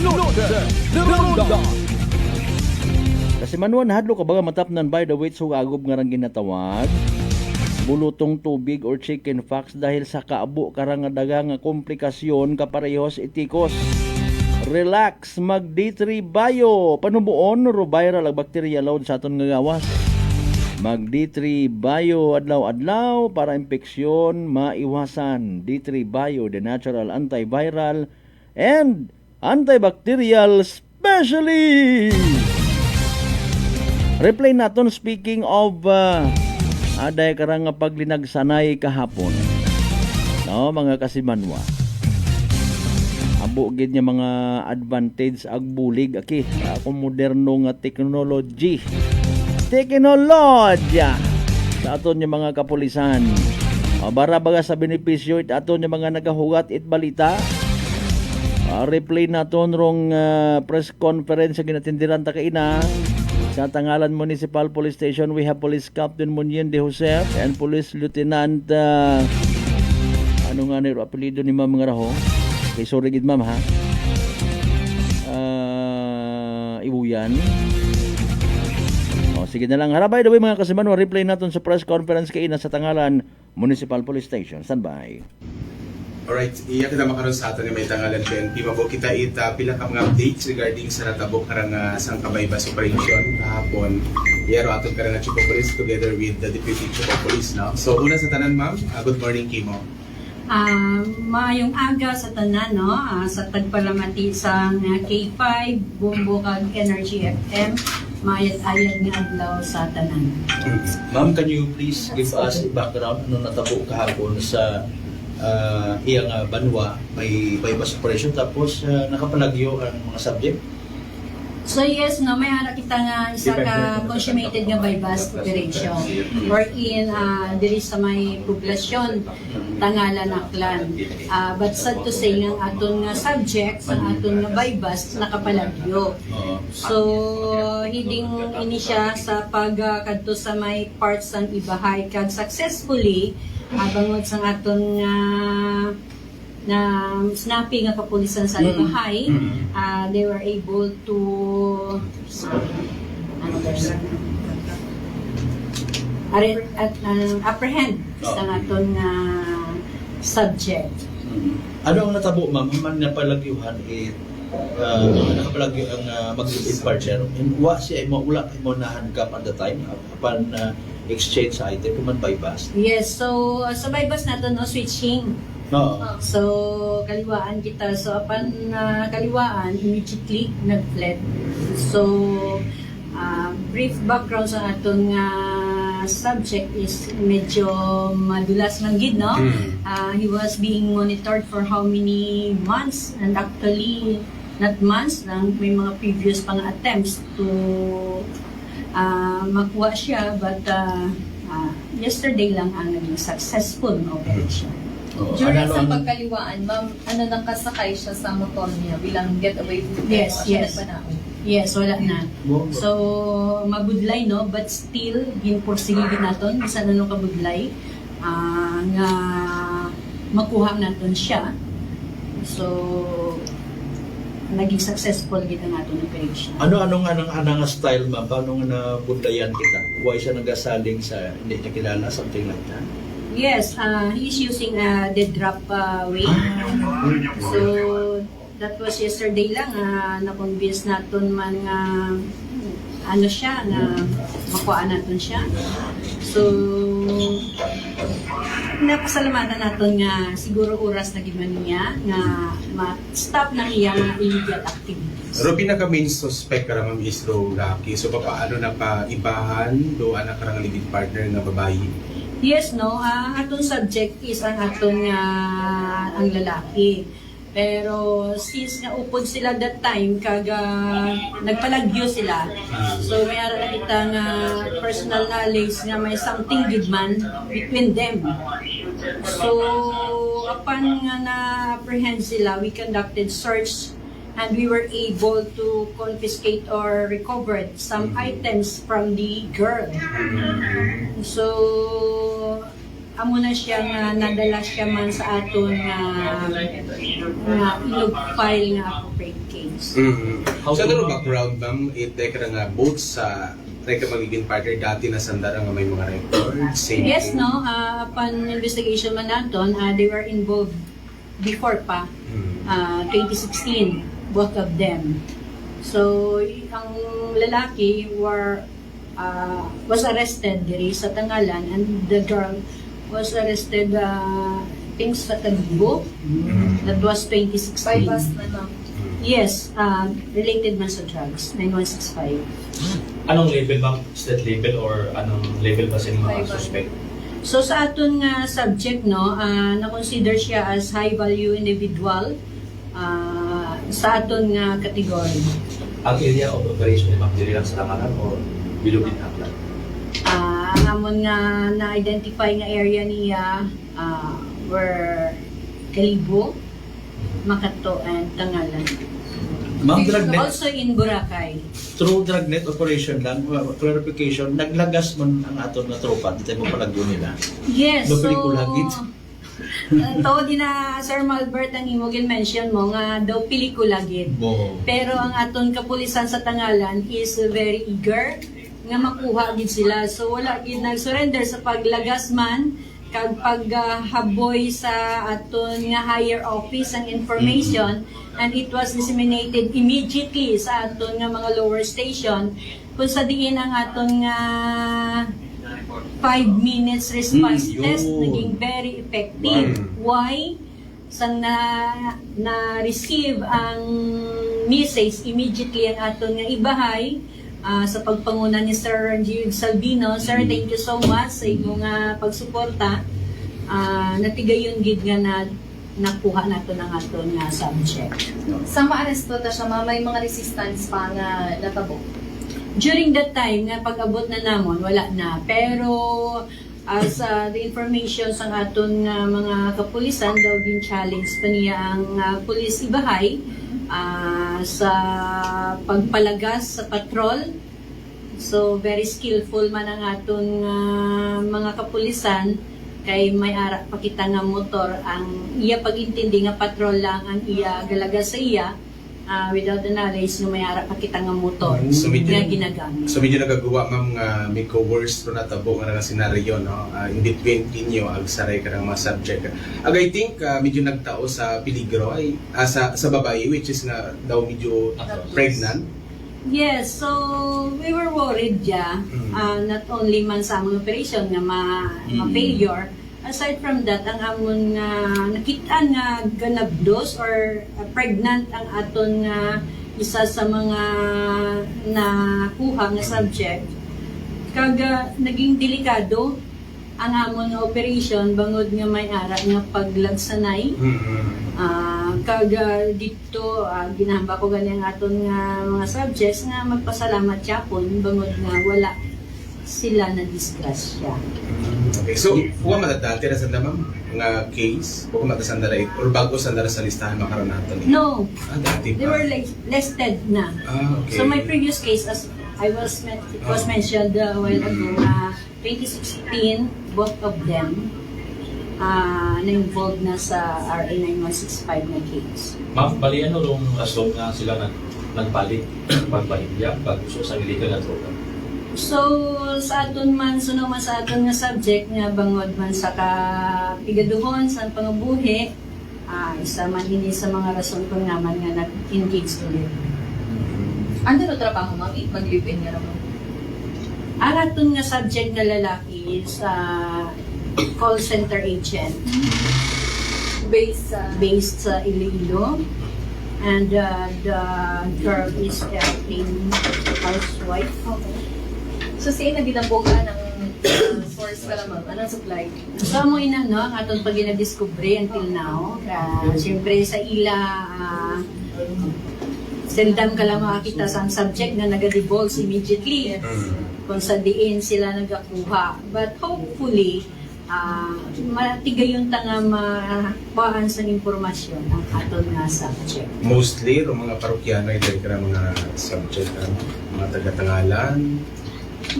Kasimanuan, hadlo ka baga matapnan by the weight so agob nga rang ginatawag. Bulutong tubig or chicken pox dahil sa kaabo karang daga nga komplikasyon kaparehos itikos. Relax, mag D3 Bio. Panubuon, viral ang bacteria load sa aton nga gawas. Mag D3 Bio adlaw-adlaw para impeksyon maiwasan. D3 Bio, the natural antiviral and antibacterial specially. Replay naton speaking of aday karang paglinagsanay kahapon. No, mga kasimanwa. Abo gid niya mga advantage ag bulig ako moderno nga technology. sa aton yung mga kapulisan. Bara baga sa benepisyo it aton yung mga nagahugat it balita. Replay naton rong press conference sa ginatindiran ta kaina sa Tangalan Municipal Police Station. We have Police Captain Munyen de Josef and Police Lieutenant ano nga ni apelyido ni ma'am nga raho kay sorry gid ma'am ha, Ibuyan. Sige na lang. Harabay daw mga kasiman, replay natin sa press conference kaina sa Tangalan Municipal Police Station. Standby. Alright, iya kita makaroon sa ato ni may Tangalan PNP. Mabo kita pila ka mga updates regarding sa natabok karang sang kabaybas operation kahapon. Iyaro aton karang Chico Police together with the Deputy Chico Police. No? So una sa tanan ma'am, good morning Kimo. Maayong aga sa tanan no, sa tagpalamati sa K5, Bumbo kag Energy FM, mayat-ayat nga adlaw sa tanan. Ma'am, can you please give us a background nung natabo kahapon sa iyang banwa, may bypass operation tapos nakapalagyo ang mga subject? So yes, no, may ara kita nga isa ka consummated nga bypass operation wherein diri sa may poblasyon Tangalan Aklan. But sad to say nga aton nga subject sa aton nga bypass nakapalagyo. So hiding ini siya sa pagkadto sa may parts sang ibahay kag successfully bangod sa aton nga na snapping nga kapulisan sa ibahay, they were able to apprehend sa aton nga subject. Ano ang natabo ma'am? Man nga palagyuhan nakapalagyo ang mag-live partner. Wa siya mo ula mo na-handcuff at the time upon exchange sa item kuman bypass. Yes, so sa bypass natin no switching. So kaliwaan kita, so upon kaliwaan immediately nag-fled. So brief background sa aton nga subject is medyo madulas man gid no. He was being monitored for how many months, and actually not months lang, may mga previous pang attempts to makuha siya, but yesterday lang ang naging successful operation. During sa pagkaliwaan, ma'am, nakasakay siya sa motor niya bilang getaway footage? Yes, wala na. So, mabudlay, no? But still, ginporsigigin natin, bisan ano kabudlay, nga makuha natin siya. So, naging successful kita natin operation. Ano nga style ma'am? Paano nga nabudlayan kita? Why siya nagasaling sa hindi niya kilala, something like that? Yes, he's using the drop way. So, that was yesterday lang, na-convince natin man ano siya, na makuha natin siya. So, napasalamatan natin nga siguro oras na giman niya nga ma-stop na iya mga illegal activities. Pero pinaka-main suspect ka naman is Rocky. So, paano na pa-ibahan do anak karang living partner na babae? Yes, no. Atong subject is ang aton ang lalaki. Pero since nga upod sila that time, nagpalagyo sila. So may ara na kita nga personal knowledge nga may something good man between them. So upon nga na-apprehend sila, we conducted search and we were able to confiscate or recover some items from the girl. So amo na siya nga nadala siya man sa aton nga ilog file nga appropriate case. Sa ano background ma'am, itek nga both sa magiging partner dati na sandara nga may mga records? Yes, no. Upon investigation man naton, they were involved before pa, 2016, both of them. So, ang lalaki was arrested diri sa Tangalan, and the girl was arrested things sa Tagubo. That was 2016. Bypass na lang. Yes, related man sa drugs, 9165. Anong label bang? State label or anong label ba sa mga suspect? So sa aton nga subject, no, na-consider siya as high-value individual sa aton nga category. Ang area of operation ni Ma'am Jerry lang sa Tangalan or Bilubin Aklan? ang amon nga na-identify nga area niya were Kalibo, Makato, and Tangalan. Ma'am, Dragnet, Also in Boracay. through Dragnet operation lang, clarification, naglagas man ang aton na tropa, di tayo mapalagyo nila. Yes, No so... pelikulagit. Di na Sir Malbert ang imogin mention mo nga daw pelikula gid. Pero ang aton kapulisan sa Tangalan is very eager nga makuha gid sila. So wala gid nag-surrender sa paglagas man kag paghaboy sa aton nga higher office ang information, and it was disseminated immediately sa aton nga mga lower station kung sa diin ang aton nga 5 minutes response test naging very effective. Why? Sa na-receive ang message immediately ang aton nga ibahay sa pagpanguna ni Sir Ranjib Salvino. Sir, thank you so much sa inyong pagsuporta. Natigayon gid nga na nakuha nato ng aton nga subject. Sa maaresto ta siya, may mga resistance pa nga natabo. During that time, nga pag-abot na namon, wala na. Pero as the information sa aton mga kapulisan, daw din challenge pa niya ang pulis ibahay sa pagpalagas sa patrol. So very skillful man ang aton mga kapulisan, kay may ara pa kita nga motor ang iya pag-intindi nga patrol lang ang iya galagas sa iya. Without the knowledge no may ara pa kita nga motor nga ginagamit. So medyo nagagawa ma'am nga may coerced na tabo nga senaryo no in between kinyo ag saray ka mga subject. I think medyo nagtao sa peligro ay sa babae which is nga daw medyo pregnant. Yes, so we were worried not only man sa among operation nga ma-failure. Aside from that, ang amon nga nakita nga ganabdos or pregnant ang aton nga isa sa mga nakuha nga subject, kaga naging delikado ang amon nga operation bangod nga may ara nga paglagsanay. Kaga dito ginahamba ko gani ang aton nga mga subjects nga magpasalamat yapon bangod nga wala sila na disgrasya. Okay, so huwag matadati na sa ma'am nga case, huwag matasandara or bago sandara sa listahan makaroon natin. No, dati they were listed na. Okay. So my previous case, as it was mentioned a while ago, 2016, both of them na-involved na sa RA 9165 na case. Ma'am, bali ano rong rason nga sila nagpalit pagbaligya pag gusto sa illegal na droga? So, sa aton man, naman sa aton nga subject nga bangod man sa kapigaduhon sa pangabuhi, isa man ini sa mga rason kung naman nga nag-engage ulit. Ano na trabaho, ma'am? Mag-live-in nga naman? Ang aton nga subject nga lalaki is call center agent. Based sa Iloilo. And the girl is a housewife. Okay. So siya na ginamboga ng source ka lamang, anong supply? So mo ina no, ang atong pag ginadiscovery until now, siyempre sa ila seldom ka lang makakita sa subject na nag-divulge immediately kung sa diin sila nagakuha. But hopefully, matigayon ta nga mapaan sa informasyon ang aton nga subject. Mostly, mga parokyano ay mga subject, mga taga-Tangalan.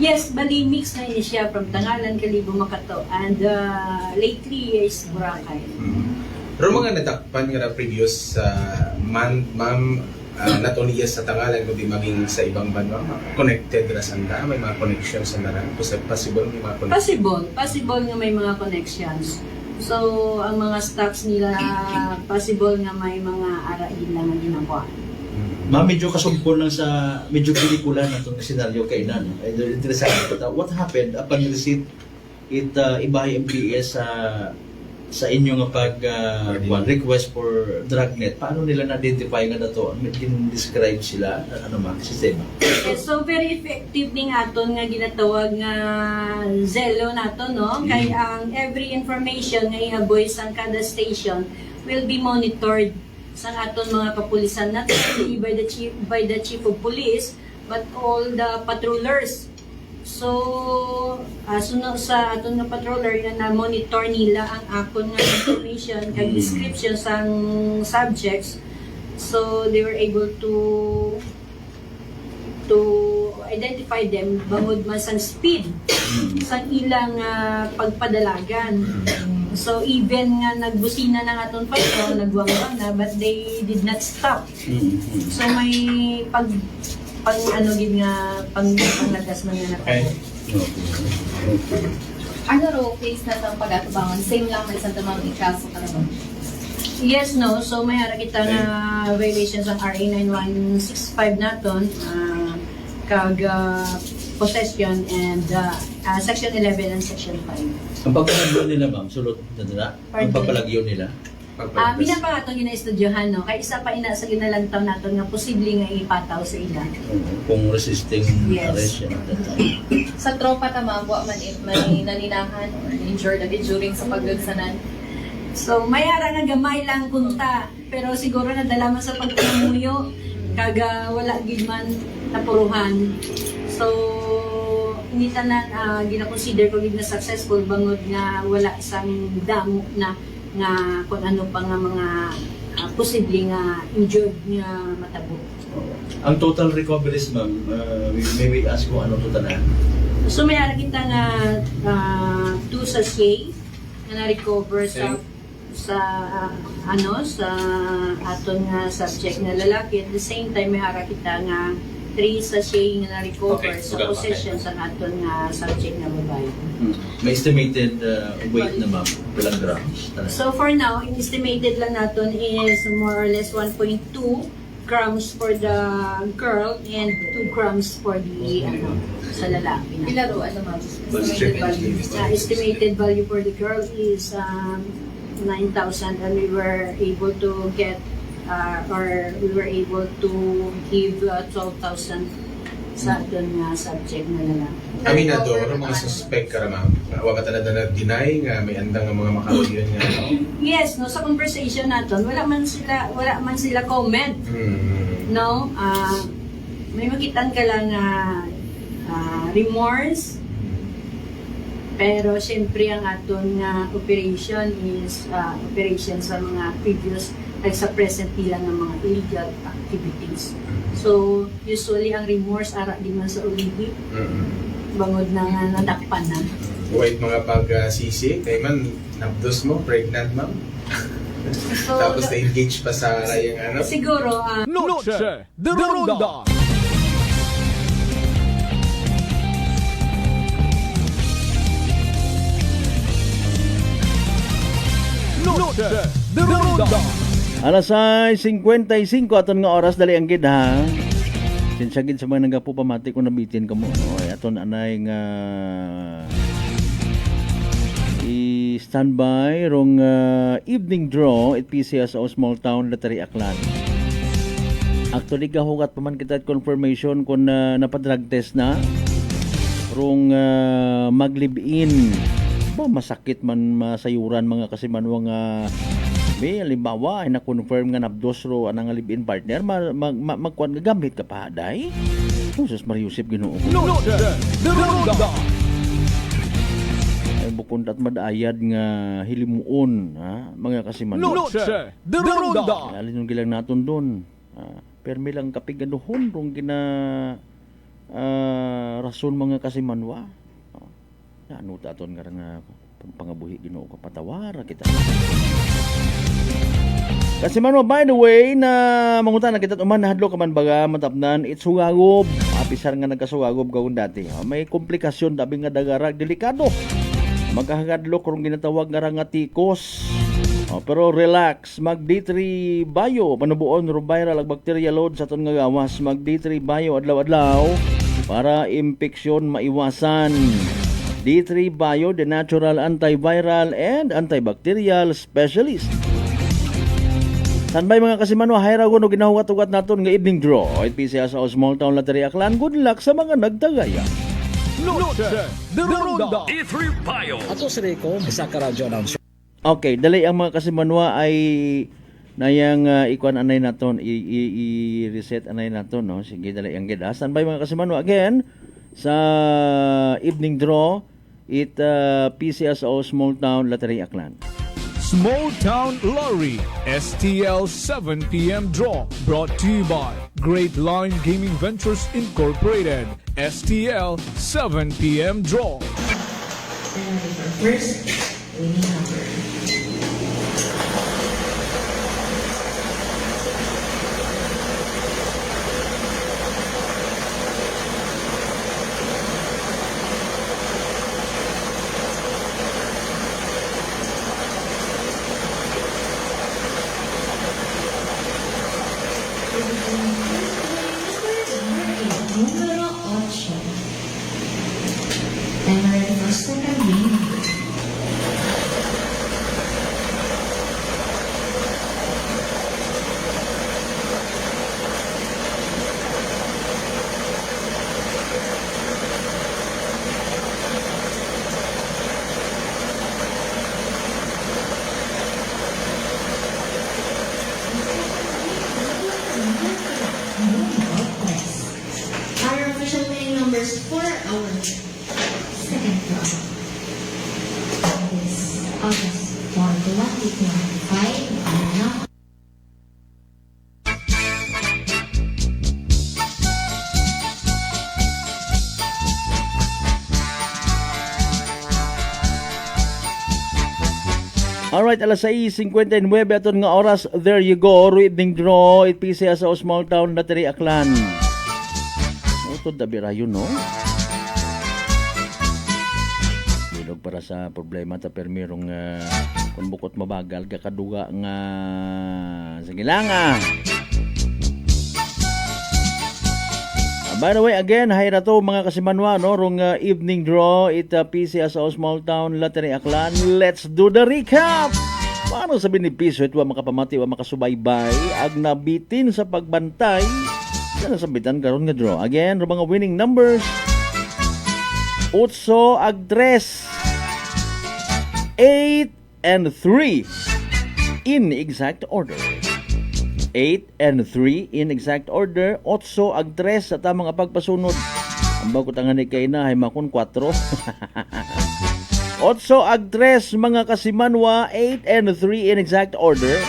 Yes, bali mix na siya from Tangalan, Kalibo, Makato, and lately is Boracay. Pero mga nadakpan nga na previous ma'am, not only sa Tangalan, kundi maging sa ibang banwa, connected na sanda, may mga connections sa naran, possible may mga connections? Possible nga may mga connections. So, ang mga stocks nila, possible nga may mga arain lang na ginawa. Ma'am, medyo kasumpon lang sa medyo pelikula na itong senaryo kainan. Interesting. But what happened upon receipt ibahay MPS sa inyo nga pag request for dragnet? Paano nila na-identify nga na ito? Describe sila? Ano ma? Sistema? Okay, so very effective ning aton nga ginatawag nga Zelo nato, no? Kay ang every information nga ihaboy sa kada station will be monitored sa aton mga kapulisan natin by the chief of police, but all the patrollers. So, sunod sa aton nga patroller na monitor nila ang akon nga information kag description sang subjects. So, they were able to identify them bangod man sang speed sang ilang pagpadalagan. So even nga nagbusina ng aton patrol, nagwangwang na, but they did not stop. So may pang ano gid nga panglagas man nga Okay. Ano raw case na itong pag-atubangan? Same lang may Santa Mami kaso ka naman? Yes, no. So may hara kita nga violations ang RA 9165 naton, kag possession and section 11 and section 5. Ang pagpalagyo nila, ma'am, sulod na nila? Ang pagpalagyo nila? Bilang pa atong gina-estudyohan, no? Kaya isa pa ina sa ginalantaw naton nga posible nga ipataw sa ila. Kung resisting arrest yan at that time. Sa tropa tama, buwa man may naninahan or injured agad during sa pagdagsanan. So, may ara nga gamay lang punta, pero siguro nadala man sa pagpamuyo, kaga wala gid man napuruhan. So, hindi tanan gina-consider ko gid na successful bangod nga wala sang damo na nga kung ano pa nga mga posible nga injured nga matabo. Ang total recoveries, ma'am, may we ask kung ano total na? So, may ara kita nga 2 sachet na na-recover sa aton nga subject na lalaki. At the same time may hara kita nga 3 sachet nga na-recover sa possession sa aton nga subject na babae. May estimated weight na, ma'am, ilang grams? So for now, estimated lang naton is more or less 1.2 grams for the girl and 2 grams for the sa lalaki. Ilaro, ano ma'am? Estimated value. Estimated value for the girl is 9,000 and we were able to get we were able to give 12,000 sa aton nga subject na lalaki. Aminador, mga suspect ka ma'am. Wa ba talaga na-deny nga may andang nga mga makaroon nga? Yes, no, sa conversation naton wala man sila comment. No, may makitaan ka lang remorse. Pero syempre ang aton nga operation is operation sa mga previous sa present nila ng mga illegal activities. So usually ang remorse ara di man sa ulihi. Bangod na nga nadakpan na. Wait mga pag-sisi, kay man nabdos mo, pregnant ma'am. So, tapos na-engage pa sa yung ano? Siguro, Noche de Ronda. Noche de Ronda. Alas 55 aton nga oras dali ang gid ha. Sinsagid sa mga nagapo pamati ko nabitin ka mo. No? Aton anay nga i-standby rong evening draw at PCSO Small Town Lottery Aklan. Actually kahugat pa man kita confirmation kung napadrag test na rong mag-live-in. Ba masakit man masayuran mga kasimanwa nga may halimbawa ay na-confirm nga nabdos ro anang live-in partner magkuan nga gamit ka pa day. Jesus Mariusip Ginoo. Noche de Ronda. Ay bukod at madayad nga hilimuon ha mga kasiman. Noche de Ronda. Alin yung gilang naton doon. Permi lang kapigaduhon rong gina rason mga kasimanwa. Ano taton nga nga pangabuhi Ginoo kapatawara kita. Kasi man by the way na mangutan na kita uman nahadlo ka man baga matapnan it's hugagob apisar nga nagkasugagob gawon dati may komplikasyon dabi nga dagarag delikado maghahagadlo kung ginatawag nga rangatikos pero relax mag D3 Bio panubuon ro viral ag bacteria load sa ton nga gawas mag D3 Bio adlaw-adlaw para impeksyon maiwasan. D3 Bio, the natural antiviral and antibacterial specialist. Sanbay mga kasimanwa, hayragon o ginahugat-ugat naton nga evening draw. It PCS sa Small Town Lottery Aklan. Good luck sa mga nagtagaya. Noche de Ronda. D3 Bio. Ato si Rico, isa ka radyo announcer. Okay, dali ang mga kasimanwa ay nayang ikuan anay naton, i-reset anay naton. No? Sige, dali ang gida. Sanbay mga kasimanwa, again, sa evening draw it PCSO Small Town Lottery Aklan. Small Town Lottery STL 7 p.m. draw brought to you by Great Line Gaming Ventures Incorporated. STL 7 p.m. draw. First winning number. Número 8. And ready for second winning number. Our official winning numbers for our second draw is August 4, 2025, and now Alright, alas 6:59 aton nga oras. There you go. Evening draw. It PCS sa Small Town Lottery Aklan. Utod na birayon, no? Bilog para sa problema ta permirong kung bukot mabagal kakaduga nga sige lang By the way, again, hi na to mga kasimanwa, no? Rong evening draw, it PCS sa Small Town Lottery Aklan. Let's do the recap! Paano sa benepisyo ito makapamati o makasubaybay ag nabitin sa pagbantay sa nasabitan karon nga draw. Again, ro mga winning numbers 8 ag 3 8 and 3 in exact order. 8 and 3 in exact order. 8 ag 3 sa tamang pagpasunod. Ang bago tangan ni kay na ay makon 4. 8 ag 3 mga kasimanwa. 8 and 3 in exact order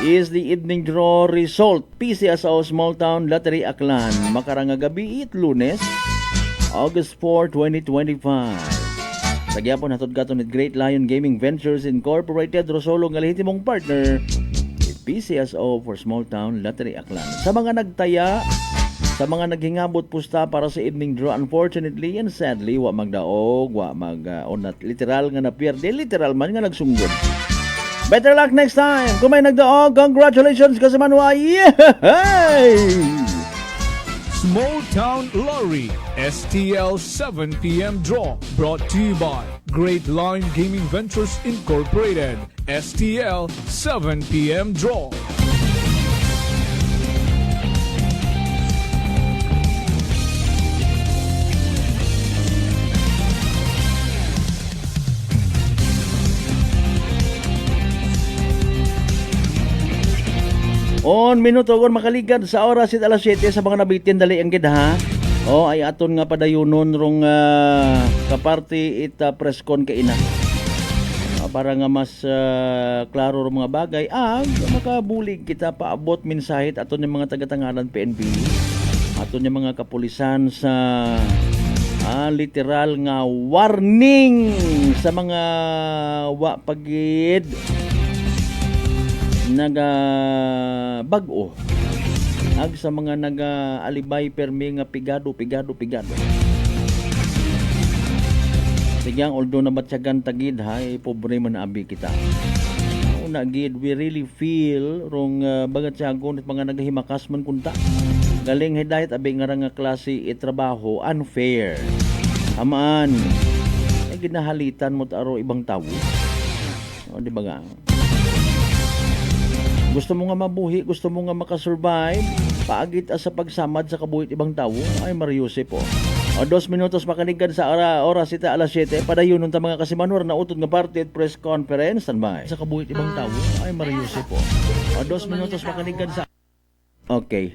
is the evening draw result. PCSO Small Town Lottery Aklan. Makarang gabi Lunes, August 4, 2025. Nagyapon hatod katon ni Great Lion Gaming Ventures Incorporated. Rosolo nga lehitimong partner PCSO for Small Town Lottery Aklan. Sa mga nagtaya, sa mga naghingabot pusta para sa evening draw, unfortunately and sadly, wa magdaog, wa literal nga napierde, literal man nga nagsunggod. Better luck next time. Kung may nagdaog, congratulations kasi manwa. Yay! Small Town Lottery STL 7 p.m. draw brought to you by Great Line Gaming Ventures Incorporated. STL 7 p.m. draw. On minuto kon makaligad sa oras it alas 7 sa mga nabitin dali ang gid ha. Ay aton nga padayunon rong kaparty it press con kay ina. Para nga mas klaro rong mga bagay makabulig kita paabot mensahit aton yung mga taga-tangalan PNP. Aton yung mga kapulisan sa literal nga warning sa mga wa pagid bag-o ag sa mga alibay permi nga pigado. Tigyang although nabatsyagan tagid pobre man abi kita. Una gid we really feel rong bagat syagon at mga nagahimakas man kunta. Galing hidayat abi nga klase trabaho unfair. Amaan ginahalitan mo taro ibang tawo. Di ba nga? Gusto mo nga mabuhi, gusto mo nga makasurvive, paagit sa pagsamad sa kabuhit ibang tao, ay mariuse po. 2 minutos makanigad sa oras ita alas 7, padayunon ta mga kasimanwar na utod nga party at press conference, standby. Sa kabuhit ibang tao, ay mariuse po. 2 minutos makanigad sa... Okay,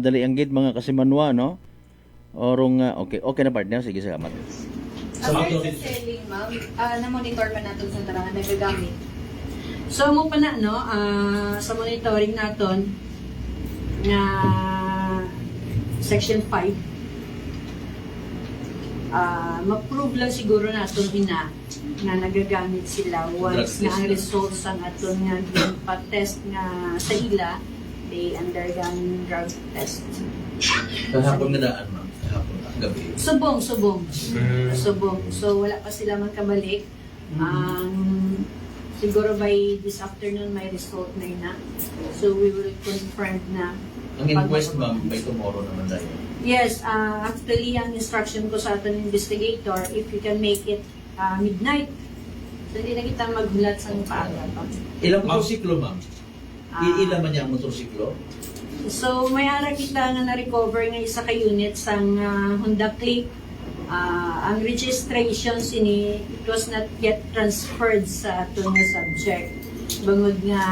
dali ang gid mga kasimanwa, no? Orong okay na partner, sige salamat. After sa selling, ma'am, na-monitor pa natin sa tarangan nagagamit. So mo pa na no, sa monitoring naton na section 5 ma-prove lang siguro naton ina nga nagagamit sila once nga ang results ang aton nga pa-test nga sa ila they undergone drug test. Kahapon na daan, ma'am. Kahapon na, gabi. Subong. So wala pa sila man kabalik. Siguro by this afternoon may result na ina. So we will confirm na. Ang inquest, ma'am, by tomorrow naman tayo. Yes, actually ang instruction ko sa ating investigator, if you can make it midnight, so hindi na kita maghulat sa paaga pa. Ilang motorsiklo, ma'am? Ilan man niya ang motorsiklo? So may ara kita nga na-recover nga isa ka unit sang Honda Click. Ang registration sini, it was not yet transferred sa ato nga subject. Bangod nga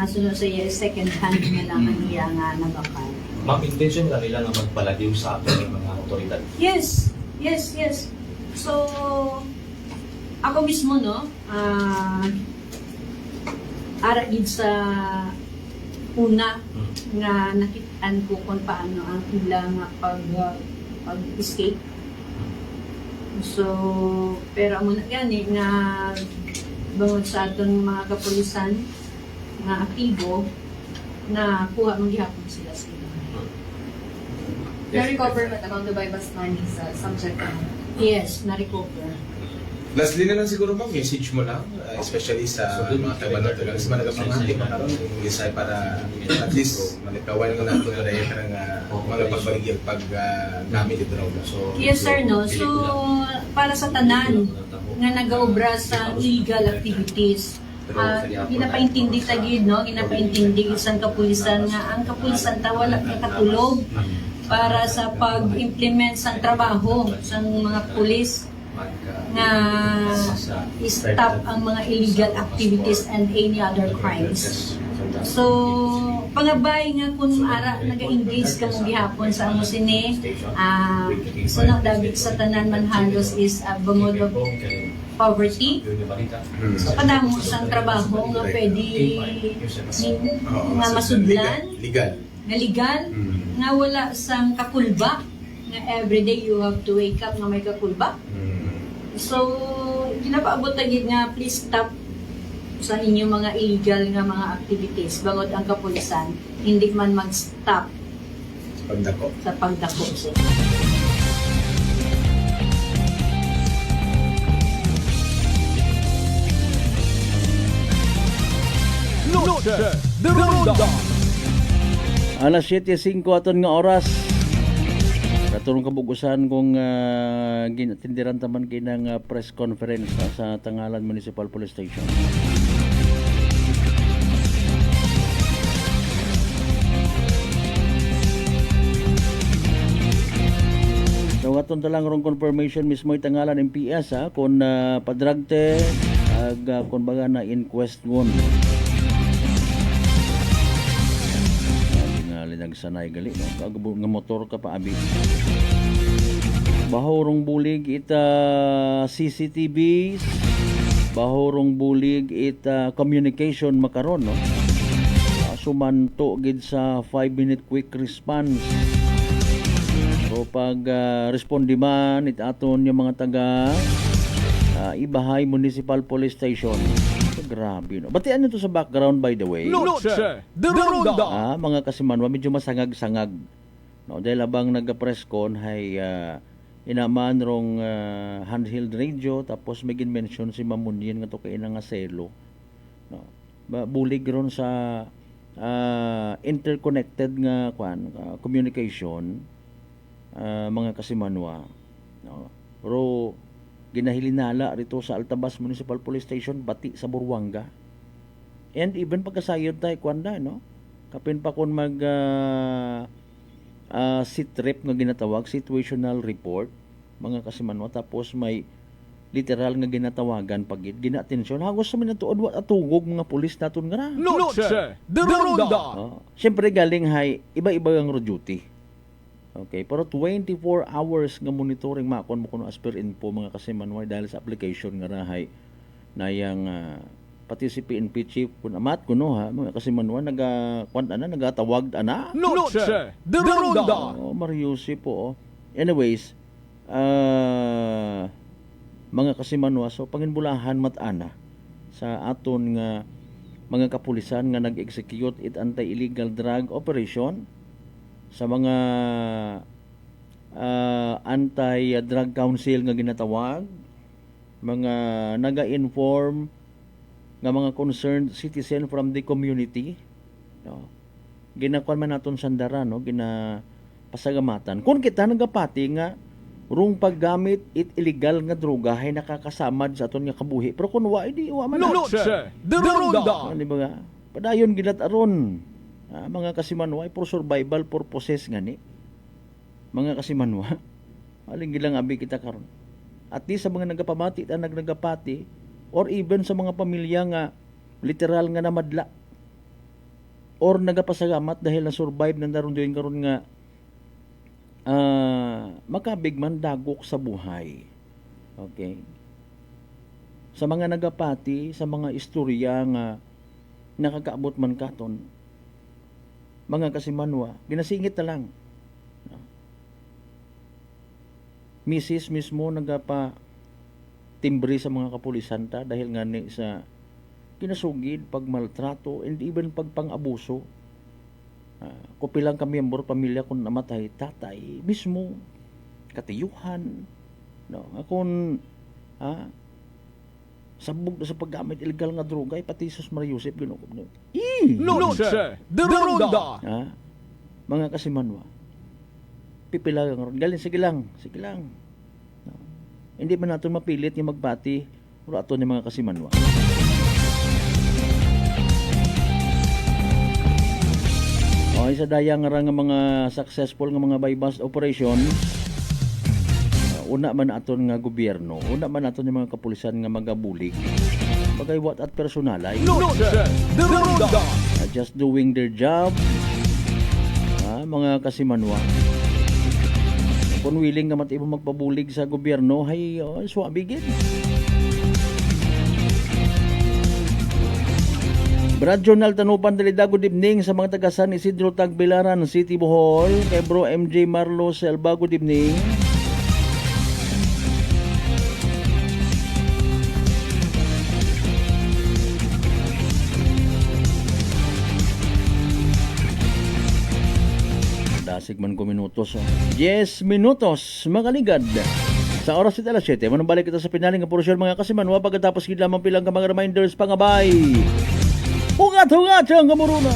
sunod sa iya second hand nga lang ang iya nga nabakal. Ma'am, intention ka nila nga magpalagyo sa atin ng mga otoridad? Yes. So, ako mismo, no, aragid sa una nga nakitaan ko kung paano ang ilang pag-escape. So, pero amo na gani nga bangod sa atong mga kapulisan nga aktibo na kuha mong gihapon sila sa ila. Na-recover ba amount by bus money sa subject na? Yes, na-recover. Lastly na lang siguro ma'am, message mo lang, especially sa mga taga-Norte lang. Kasi managapangati pa karoon yung isay para at least malikawan nga natin na rin mga pagbaligyan pag gamit ito raw. So, Yes sir, no. So, para sa tanan nga nagaobra sa illegal activities, ginapaintindi tagid, no? Ginapaintindi isang kapulisan nga ang kapulisan ta wala katulog para sa pag-implement sa trabaho sa mga pulis na stop ang mga illegal activities and any other crimes. So, pangabay nga kung ara naga-engage ka mong gihapon sa amo sini, sunod David sa tanan man halos is bungod of poverty. So, kadamo sang trabaho nga pwede nga masudlan, legal, nga wala sang kakulba, nga everyday you have to wake up nga may kakulba. So, ginapaabot tagid nga please stop sa inyong mga illegal nga mga activities bangod ang kapulisan hindi man mag-stop sa pagdako. Noche de Ronda. Alas 7:05 aton nga oras. Katulong kabugusan kung ginatindiran taman kinang press conference sa Tangalan Municipal Police Station. So aton talang rong confirmation mismo Tangalan MPS kung padragte ag kung baga na inquest ngon. Nagsanay gali no kagabo nga motor ka pa abi bahorong bulig ita CCTVs bahorong bulig ita communication makaron no sumanto gid sa 5-minute quick response so pag respondi man ita aton yung mga taga Ibahay Municipal Police Station. Grabe no. Batian nito sa background by the way. Noche de Ronda. Mga kasimanwa medyo masangag-sangag. No, dahil abang nag-press con hay inaman rong handheld radio tapos may mention si Mamunyin nga to kay nga selo. No. Bulig ron sa interconnected nga communication mga kasimanwa. No. Pero ginahilinala rito sa Altabas Municipal Police Station bati sa Buruanga. And even pagkasayod tayo kwanda no. Kapin pa kun mag SITREP nga ginatawag, situational report mga kasimanwa tapos may literal nga ginatawagan pagid gina-atensyon hagos sa minatuod at tugog mga pulis naton nga. Noche de Ronda. Siyempre galing hay iba-iba ang road duty. Okay, pero 24 hours nga monitoring makon mo kuno as per info mga kasimanway dahil sa application nga rahay na yang participate in chief kun amat kuno ha mga kasimanway nagatawag ana. Noche de Ronda. Mariusi po. Anyways, mga kasimanwa, so panginbulahan matana sa aton nga mga kapulisan nga nag-execute it anti-illegal drug operation sa mga anti-drug council nga ginatawag, mga naga-inform nga mga concerned citizen from the community, no? Ginakuan man naton sandara, no? Ginapasagamatan kung kita nagapati nga rung paggamit it illegal nga droga hay nakakasamad sa aton nga kabuhi, pero kun wa di wa man Noche de Ronda. Di ba nga padayon gilat aron mga kasimanwa for survival purposes ngani. Mga kasimanwa, aling gilang abi kita karon. At least sa mga nagapamati at nagnagapati or even sa mga pamilya nga literal nga namadla or nagapasagamat dahil na survive na daron diyon karon nga makabigman dagok sa buhay. Okay. Sa mga nagapati, sa mga istorya nga nakakaabot man katon, mga kasimanwa, ginasingit na lang. Misis mismo nagapa timbre sa mga kapulisanta dahil nga ni sa kinasugid, pagmaltrato, and even pagpang-abuso. Kupilang kamiyembro pamilya kung namatay, tatay mismo, katiyuhan, no? Akong sabog sa paggamit illegal nga droga, pati Jesus Maria Joseph ginukob no. Noche de Ronda. Mga kasimanwa, pipilagang ron. Galing, sige lang. No? Hindi man natin mapilit yung magbati pero ato ni mga kasimanwa. Okay, sa daya nga mga successful nga mga bypass operation, una man aton nga gobyerno, una man aton yung mga kapulisan nga magabulig, pagaywat at personalay. Just doing their job, mga kasimanwa. Kung willing nga matibo magpabulig sa gobyerno, hay swabigin. Brad Jonal Tanupan Dalida, good evening sa mga taga San Isidro Tagbilaran City, Bohol. Kay Bro MJ Marlo Selva, good evening. Dasig man ko minutos. 10 minutos, makaligad. Sa oras ito alas 7, manubalik ito sa pinaling nga porosyon mga kasimanwa pagkatapos gid lamang pilang ka mga reminders pangabay. Hugat-hugat ang kamuruna.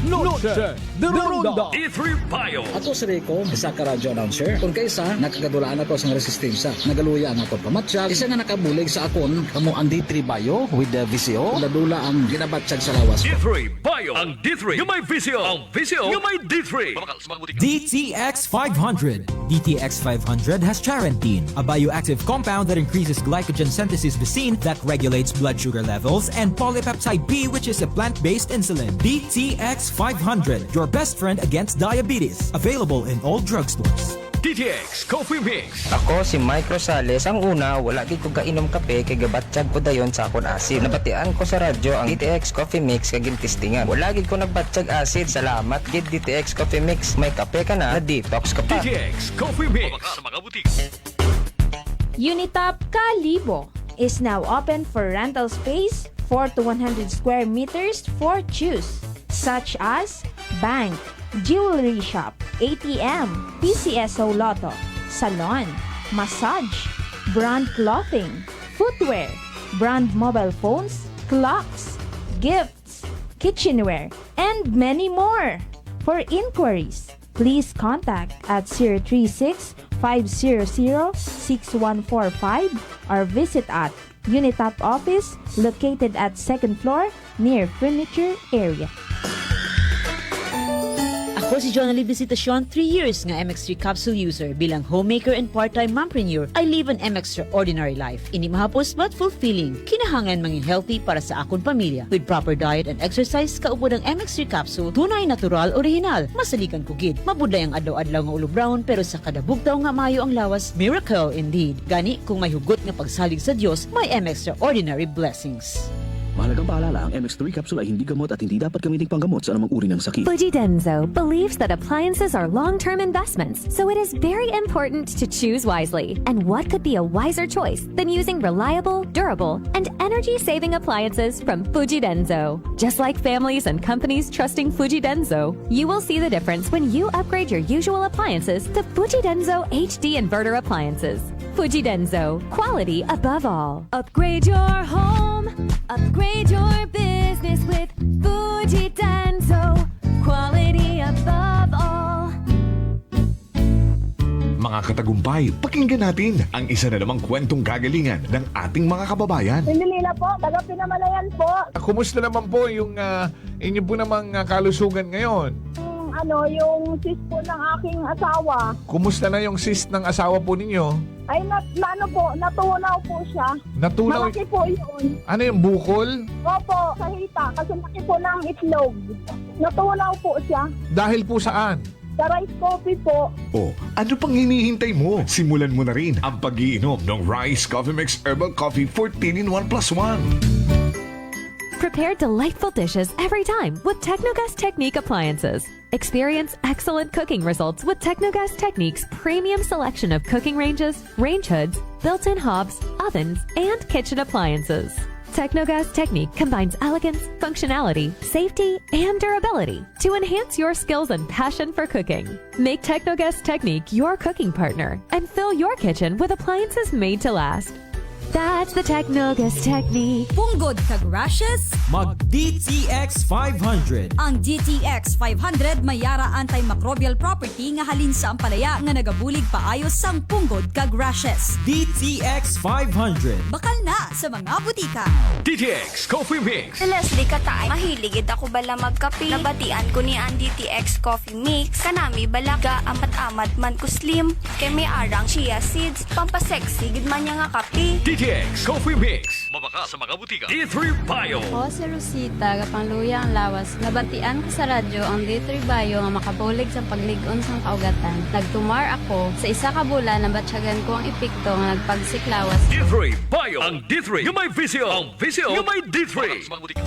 Noche de Ronda. E3 Bio. Ato si Rico, isa ka radyo announcer. Kung kaysa, nakagadulaan ako sa resistensya. Nagaluya ang ato pamatsyag. Isa nga nakabulig sa akon, kamo ang D3 Bio with the VCO. Ladula ang ginabatsyag sa lawas. D3 Bio. Ang D3 yung may VCO. Ang VCO yung may D3. DTX 500. DTX 500 has charantine, a bioactive compound that increases glycogen synthesis vacine that regulates blood sugar levels, and polypeptide B, which is a plant-based insulin. DTX 500, your best friend against diabetes. Available in all drugstores. DTX Coffee Mix. Ako si Mike Rosales. Ang una, wala gid ko kainom kape kay gabatsyag ko dayon sa akon acid. Nabatian ko sa radyo ang DTX Coffee Mix kay gintistingan. Wala gid ko nagbatsyag acid. Salamat gid DTX Coffee Mix. May kape ka na detox ka pa. DTX Coffee Mix. Sa mga butik. Unitop Kalibo is now open for rental space 4 to 100 square meters for choose, such as bank, jewelry shop, ATM, PCSO Lotto, salon, massage, brand clothing, footwear, brand mobile phones, clocks, gifts, kitchenware, and many more. For inquiries, please contact at 036-500-6145 or visit at Unitop office located at 2nd floor near furniture area. Ako si Jonalyn Visitasyon, 3 years nga MX3 capsule user. Bilang homemaker and part-time mompreneur, I live an extraordinary life. Ini mahapos but fulfilling. Kinahangan mangin healthy para sa akong pamilya. With proper diet and exercise, kaupod ang MX3 capsule, tunay natural, original. Masalikan ko gid. Mabuday ang adlaw-adlaw nga ulo brown, pero sa kada bugtaw nga mayo ang lawas, miracle indeed. Gani, kung may hugot nga pagsalig sa Dios, may extraordinary blessings. Mahalagang paalala, ang MX3 capsule ay hindi gamot at hindi dapat gamitin panggamot sa anumang uri ng sakit. Fujidenzo believes that appliances are long-term investments, so it is very important to choose wisely. And what could be a wiser choice than using reliable, durable, and energy-saving appliances from Fujidenzo? Just like families and companies trusting Fujidenzo, you will see the difference when you upgrade your usual appliances to Fujidenzo HD inverter appliances. Fujidenzo, quality above all. Upgrade your home, upgrade your business with Fujidenzo, quality above all. Mga katagumpay, pakinggan natin ang isa na namang kwentong kagalingan ng ating mga kababayan. Pindilila po, taga Pinamalayan po. Kumusta naman po yung inyo po namang kalusugan ngayon? Yung sis po ng aking asawa. Kumusta na yung cyst ng asawa po ninyo? Ay, natunaw po siya. Natunaw? Malaki po yun. Ano yung bukol? Opo, sa hita. Kasi laki po ng itlog. Natunaw po siya. Dahil po saan? Sa rice coffee po. Oh, ano pang hinihintay mo? Simulan mo na rin ang pag-iinom ng Rice Coffee Mix Herbal Coffee 14 in 1+1. Prepare delightful dishes every time with Technogas Technique appliances. Experience excellent cooking results with Technogas Technique's premium selection of cooking ranges, range hoods, built-in hobs, ovens, and kitchen appliances. Technogas Technique combines elegance, functionality, safety, and durability to enhance your skills and passion for cooking. Make Technogas Technique your cooking partner and fill your kitchen with appliances made to last. That's the Technogas Technique. Punggod kag rashes? Mag DTX 500. Ang DTX 500 mayara antimicrobial property nga halin sa ampalaya nga nagabulig paayos sang punggod kag rashes. DTX 500. Bakal na sa mga butika. DTX Coffee Mix. Leslie Katay, mahiligid ako bala magkape. Nabatian ko ni ang DTX Coffee Mix. Kanami balaga amat-amat man ko slim. Kay may arang chia seeds. Pampasexy gid man niya nga kape. DTX Coffee Mix. Mabaka sa mga butika. D3 Bio. Ako si Rosita, kapangluya ang lawas. Nabatian ko sa radyo ang D3 Bio nga makabulig sa pagligon sang kaugatan. Nagtumar ako. Sa isa ka bulan, nabatsyagan ko ang epekto nga nagpagsiklawas. D3 Bio. Ang D3 yung may visyo. Ang visyo yung may D3. Mabaka sa mga butika.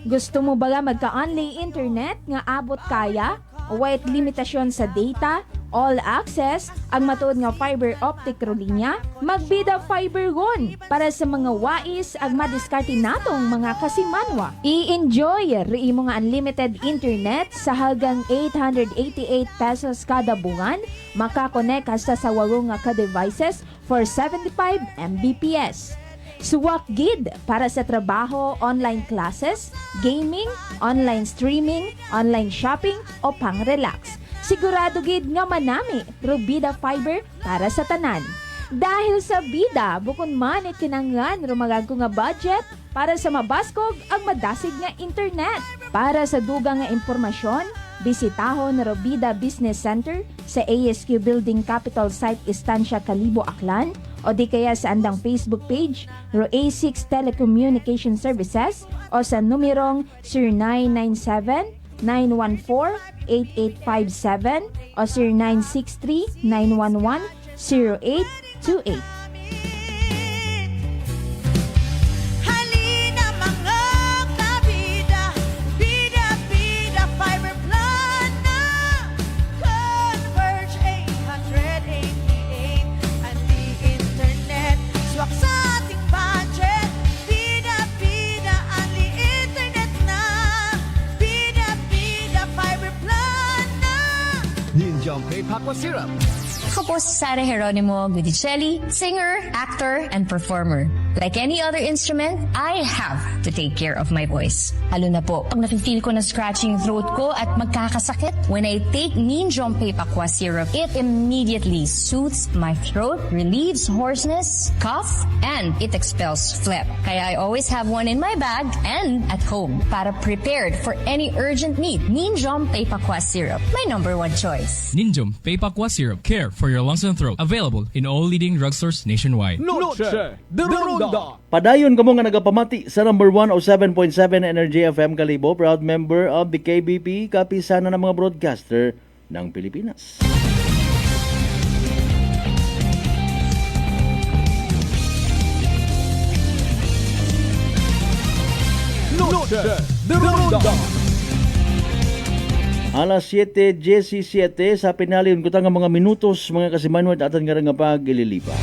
Gusto mo ba magka-only internet nga abot kaya? Wait limitasyon sa data? All access? Ang matuod nga fiber optic linya? Magbida Fiber One para sa mga wais ag madiskarte natong mga kasimanwa. I-enjoy imo nga unlimited internet sa halagang 888 pesos kada buwan. Makakonek hasta sa 8 nga ka-devices for 75 Mbps. Suwak gid para sa trabaho, online classes, gaming, online streaming, online shopping o pang-relax. Sigurado gid nga manami Rubida Fiber para sa tanan. Dahil sa bida, bukod man ikinangan rumagag ko nga budget para sa mabaskog ang madasig nga internet. Para sa dugang nga impormasyon, bisitahon na Rubida Business Center sa ASQ Building Capital Site Estancia Calibo, Aklan o di kaya sa andang Facebook page A6 Telecommunication Services o sa numerong 0997-914-8857 o 0963-911-0828. Ninjong Pay Aqua Syrup. Ako po si Sara Geronimo Guidicelli, singer, actor, and performer. Like any other instrument, I have to take care of my voice. Lalo na po, pag nafe-feel ko na scratching throat ko at magkakasakit, when I take Neem Jompe Pakwa Syrup, it immediately soothes my throat, relieves hoarseness, cough, and it expels phlegm. Kaya I always have one in my bag and at home para prepared for any urgent need. Neem Jompe Pakwa Syrup, my #1 choice. Ninjum Pepakwa Syrup. Care for your lungs and throat. Available in all leading drugstores nationwide. Noche de Ronda. Padayon kamo nga nagapamati sa number 107.7 Energy FM Kalibo, proud member of the KBP, kapisanan ng mga broadcaster ng Pilipinas. Noche de Ronda. Alas 7:17 sa pinaliyon ko nga mga minutos mga kasimanwad atan nga nga pag-ililipa.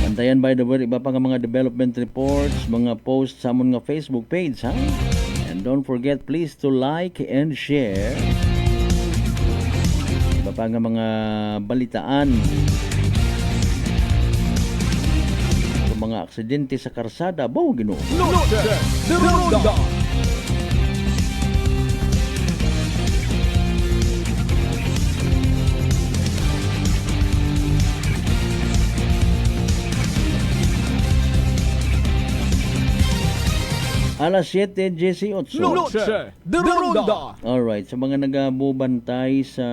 Bantayan by the way iba pa nga mga development reports, mga posts sa amon nga Facebook page ha. And don't forget please to like and share. Iba pa nga mga balitaan. Mga aksidente sa karsada, bao Ginoo. Noche de Ronda. Alas 7:18. Noche de Ronda. Alright, sa mga nagabubantay sa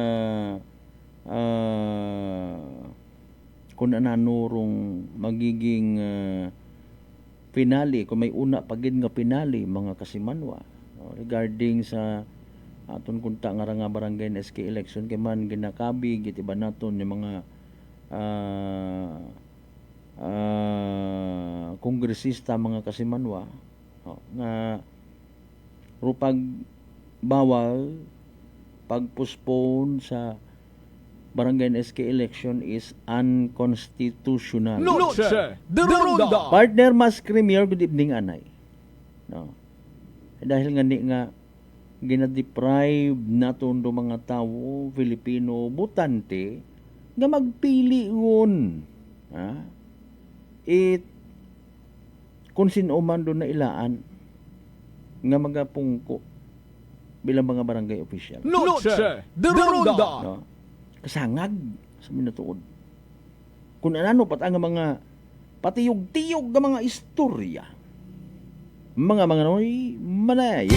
kung ananurong magiging finale, kung may una pagid nga finale mga kasimanwa regarding sa aton kunta nga nga barangay na SK election kay man ginakabig itiba naton yung mga kongresista mga kasimanwa nga rupag bawal pag-postpone sa barangay SK election is unconstitutional. Noche de Ronda. Partner Mas Premier, good evening anay. No. Dahil nga ni nga gina-deprive naton do mga tawo Filipino botante nga magpili ngon. Ha? Kung sino man do na ilaan nga magapungko bilang mga barangay official. Noche de Ronda. No? Kasangag sa minutuod. Kung ano pat ang mga patiyog-tiyog nga mga istorya. Mga noy manay.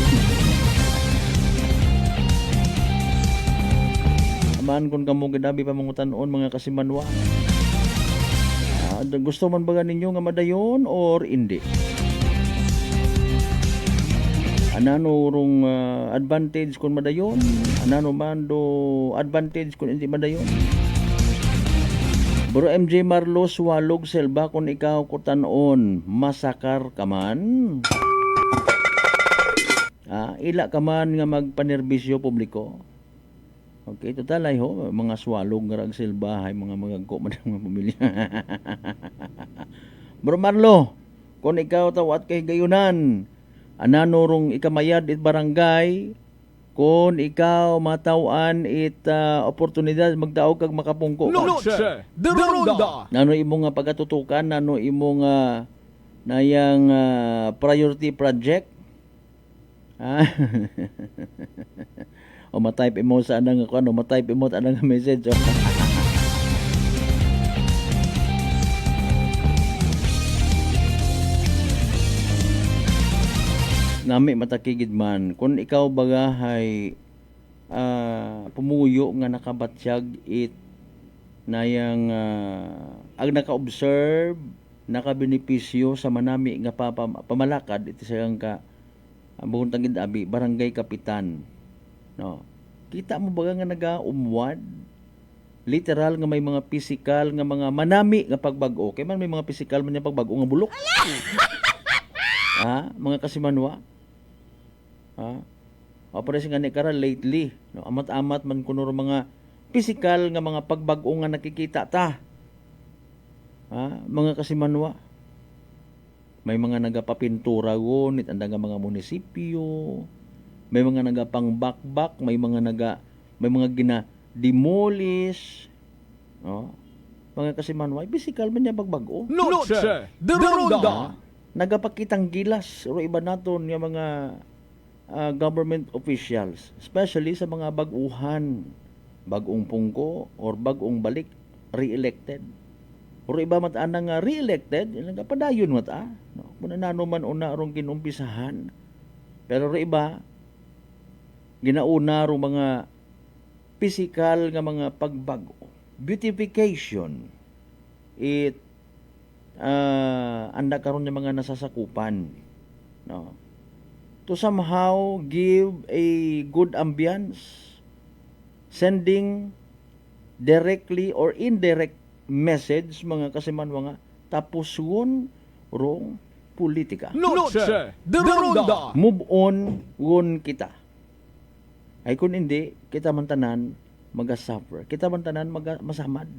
Aman kung kamo gadabi pa mga tanon mga kasimanwa. Gusto man ba ninyo nga madayon or hindi? Anano rong advantage kung madayon? Anano man do advantage kung hindi madayon? Bro MJ Marlos walog selba kung ikaw kutanon masakar ka man? Ila ka man nga magpanerbisyo publiko? Okay, total ay ho, mga swalog nga rag selba ay mga magagko man ang mga pamilya. Bro Marlo, kung ikaw tawat kay gayunan, anano rong ikamayad it barangay kung ikaw matawan it oportunidad magdaog kag makapungko. Noche de Ronda. Nano imo nga pagatutukan, nano imo nga nayang priority project. O ma-type mo sa anang ma-type mo sa anang message. Nami matakigid man kung ikaw bagahay pumuyo nga nakabatsyag it nayang ag naka-observe nakabenepisyo sa manami nga pamalakad iti sayang ka buong tangid abi barangay kapitan no kita mo baga nga naga-umwad literal nga may mga physical nga mga manami nga pagbag-o kay man may mga physical man nga pagbag-o nga bulok mga kasimanwa operasi nga ni kara lately no amat-amat man kuno mga physical nga mga pagbag-o nga nakikita ta mga kasimanwa may mga nagapapintura gonit anda nga mga munisipyo may mga nagapang bakbak may mga may mga gina-demolish, no? Mga kasimanway, physical man niya pagbago. Noche de Ronda. Nagapakitang gilas, o iba naton yung mga government officials, especially sa mga baguhan, bagong pungko, or bagong balik, re-elected. O iba mataan nga re-elected, nagapadayon mata. No? Kung nano man una rong kinumpisahan. Pero iba, ginauna rong mga physical nga mga pagbago. Beautification. It anda karon ng mga nasasakupan. No? To somehow give a good ambience, sending directly or indirect message mga kasimanwa nga tapuson rong politika. Noche de Ronda. Move on won kita. Ay kung hindi, kita man tanan maga-suffer. Kita man tanan masamad.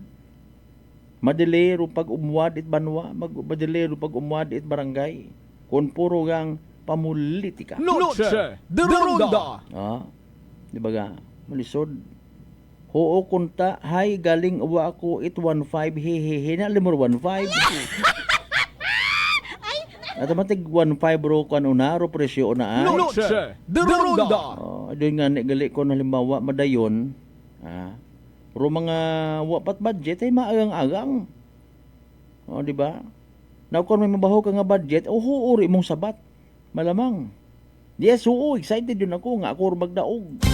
Madili ro pag umuwad it banwa, madili ro pag umuwad it barangay. Kung puro gang pamulitika. Noche de Ronda. Di ba ga? Malisod. Oo kunta, hay galing uwa ako it 1.5 hehehe na limor 1.5. At matig 1.5 ro kan una ro presyo na ay. Noche de Ronda. Doon nga gali ko na halimbawa madayon. Ro mga wapat budget ay maagang-agang. Di ba? Now kung may mabaho ka nga budget, uri mong sabat. Malamang. Yes, excited yun ako nga ako magdaog.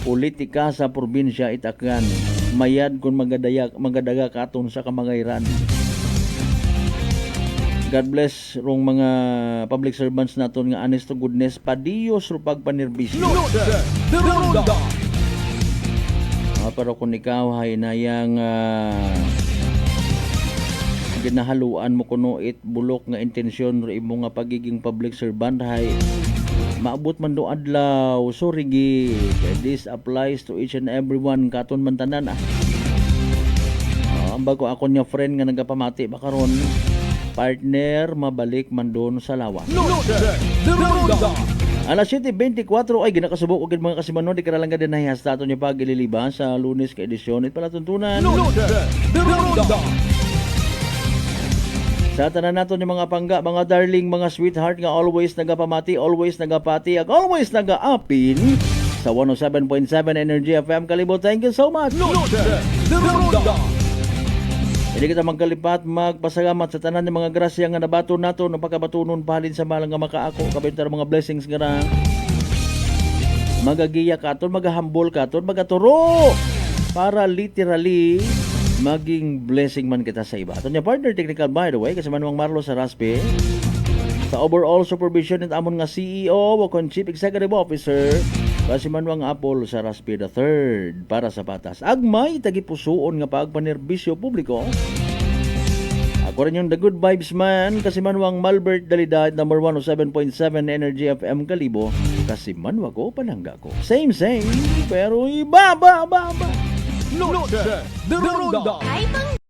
Politika sa probinsya itakan. Mayad kung magadaga katon sa kamangayran. God bless rong mga public servants naton nga honest to goodness padiyos ro pagpanirbisyo. Pero kung ikaw hay nayang ginahaluan mo kuno it bulok nga intensyon ro imo nga pagiging public servant hay maabot man do adlaw. Sorry gi. This applies to each and everyone katon man tanan ang bago ako niya friend nga nagapamati makaron partner mabalik man doon sa lawa. Alas 7:24 ay ginakasubok og mga kasimano di karalangga din nahihas tato niya pag ililiba sa Lunes ka edisyon it pala tuntunan. Sa tanan nato ni mga pangga, mga darling, mga sweetheart nga always nagapamati, always nagapati, ag always nagaapin sa 107.7 Energy FM Kalibo. Thank you so much. Hindi kita magkalipat, magpasalamat sa tanan ng mga grasya nga nabato nato ng pagkabatunon pahalin sa malang nga makaako kabintar mga blessings nga na magagiya katon, magahambol katon, magaturo para literally maging blessing man kita sa iba. Ito niya partner technical by the way kasi manuang Marlo sa Raspe sa overall supervision at amon nga CEO o Chief Executive Officer kasi manuang Apple sa Raspe the third para sa patas. Agmay tagipusoon nga pagpanerbisyo publiko. Ako rin yung The Good Vibes Man kasi manuang Malbert Dalidad number 107.7 Energy FM Kalibo kasi manwa ko panangga ko. Same pero iba. Noche de Ronda.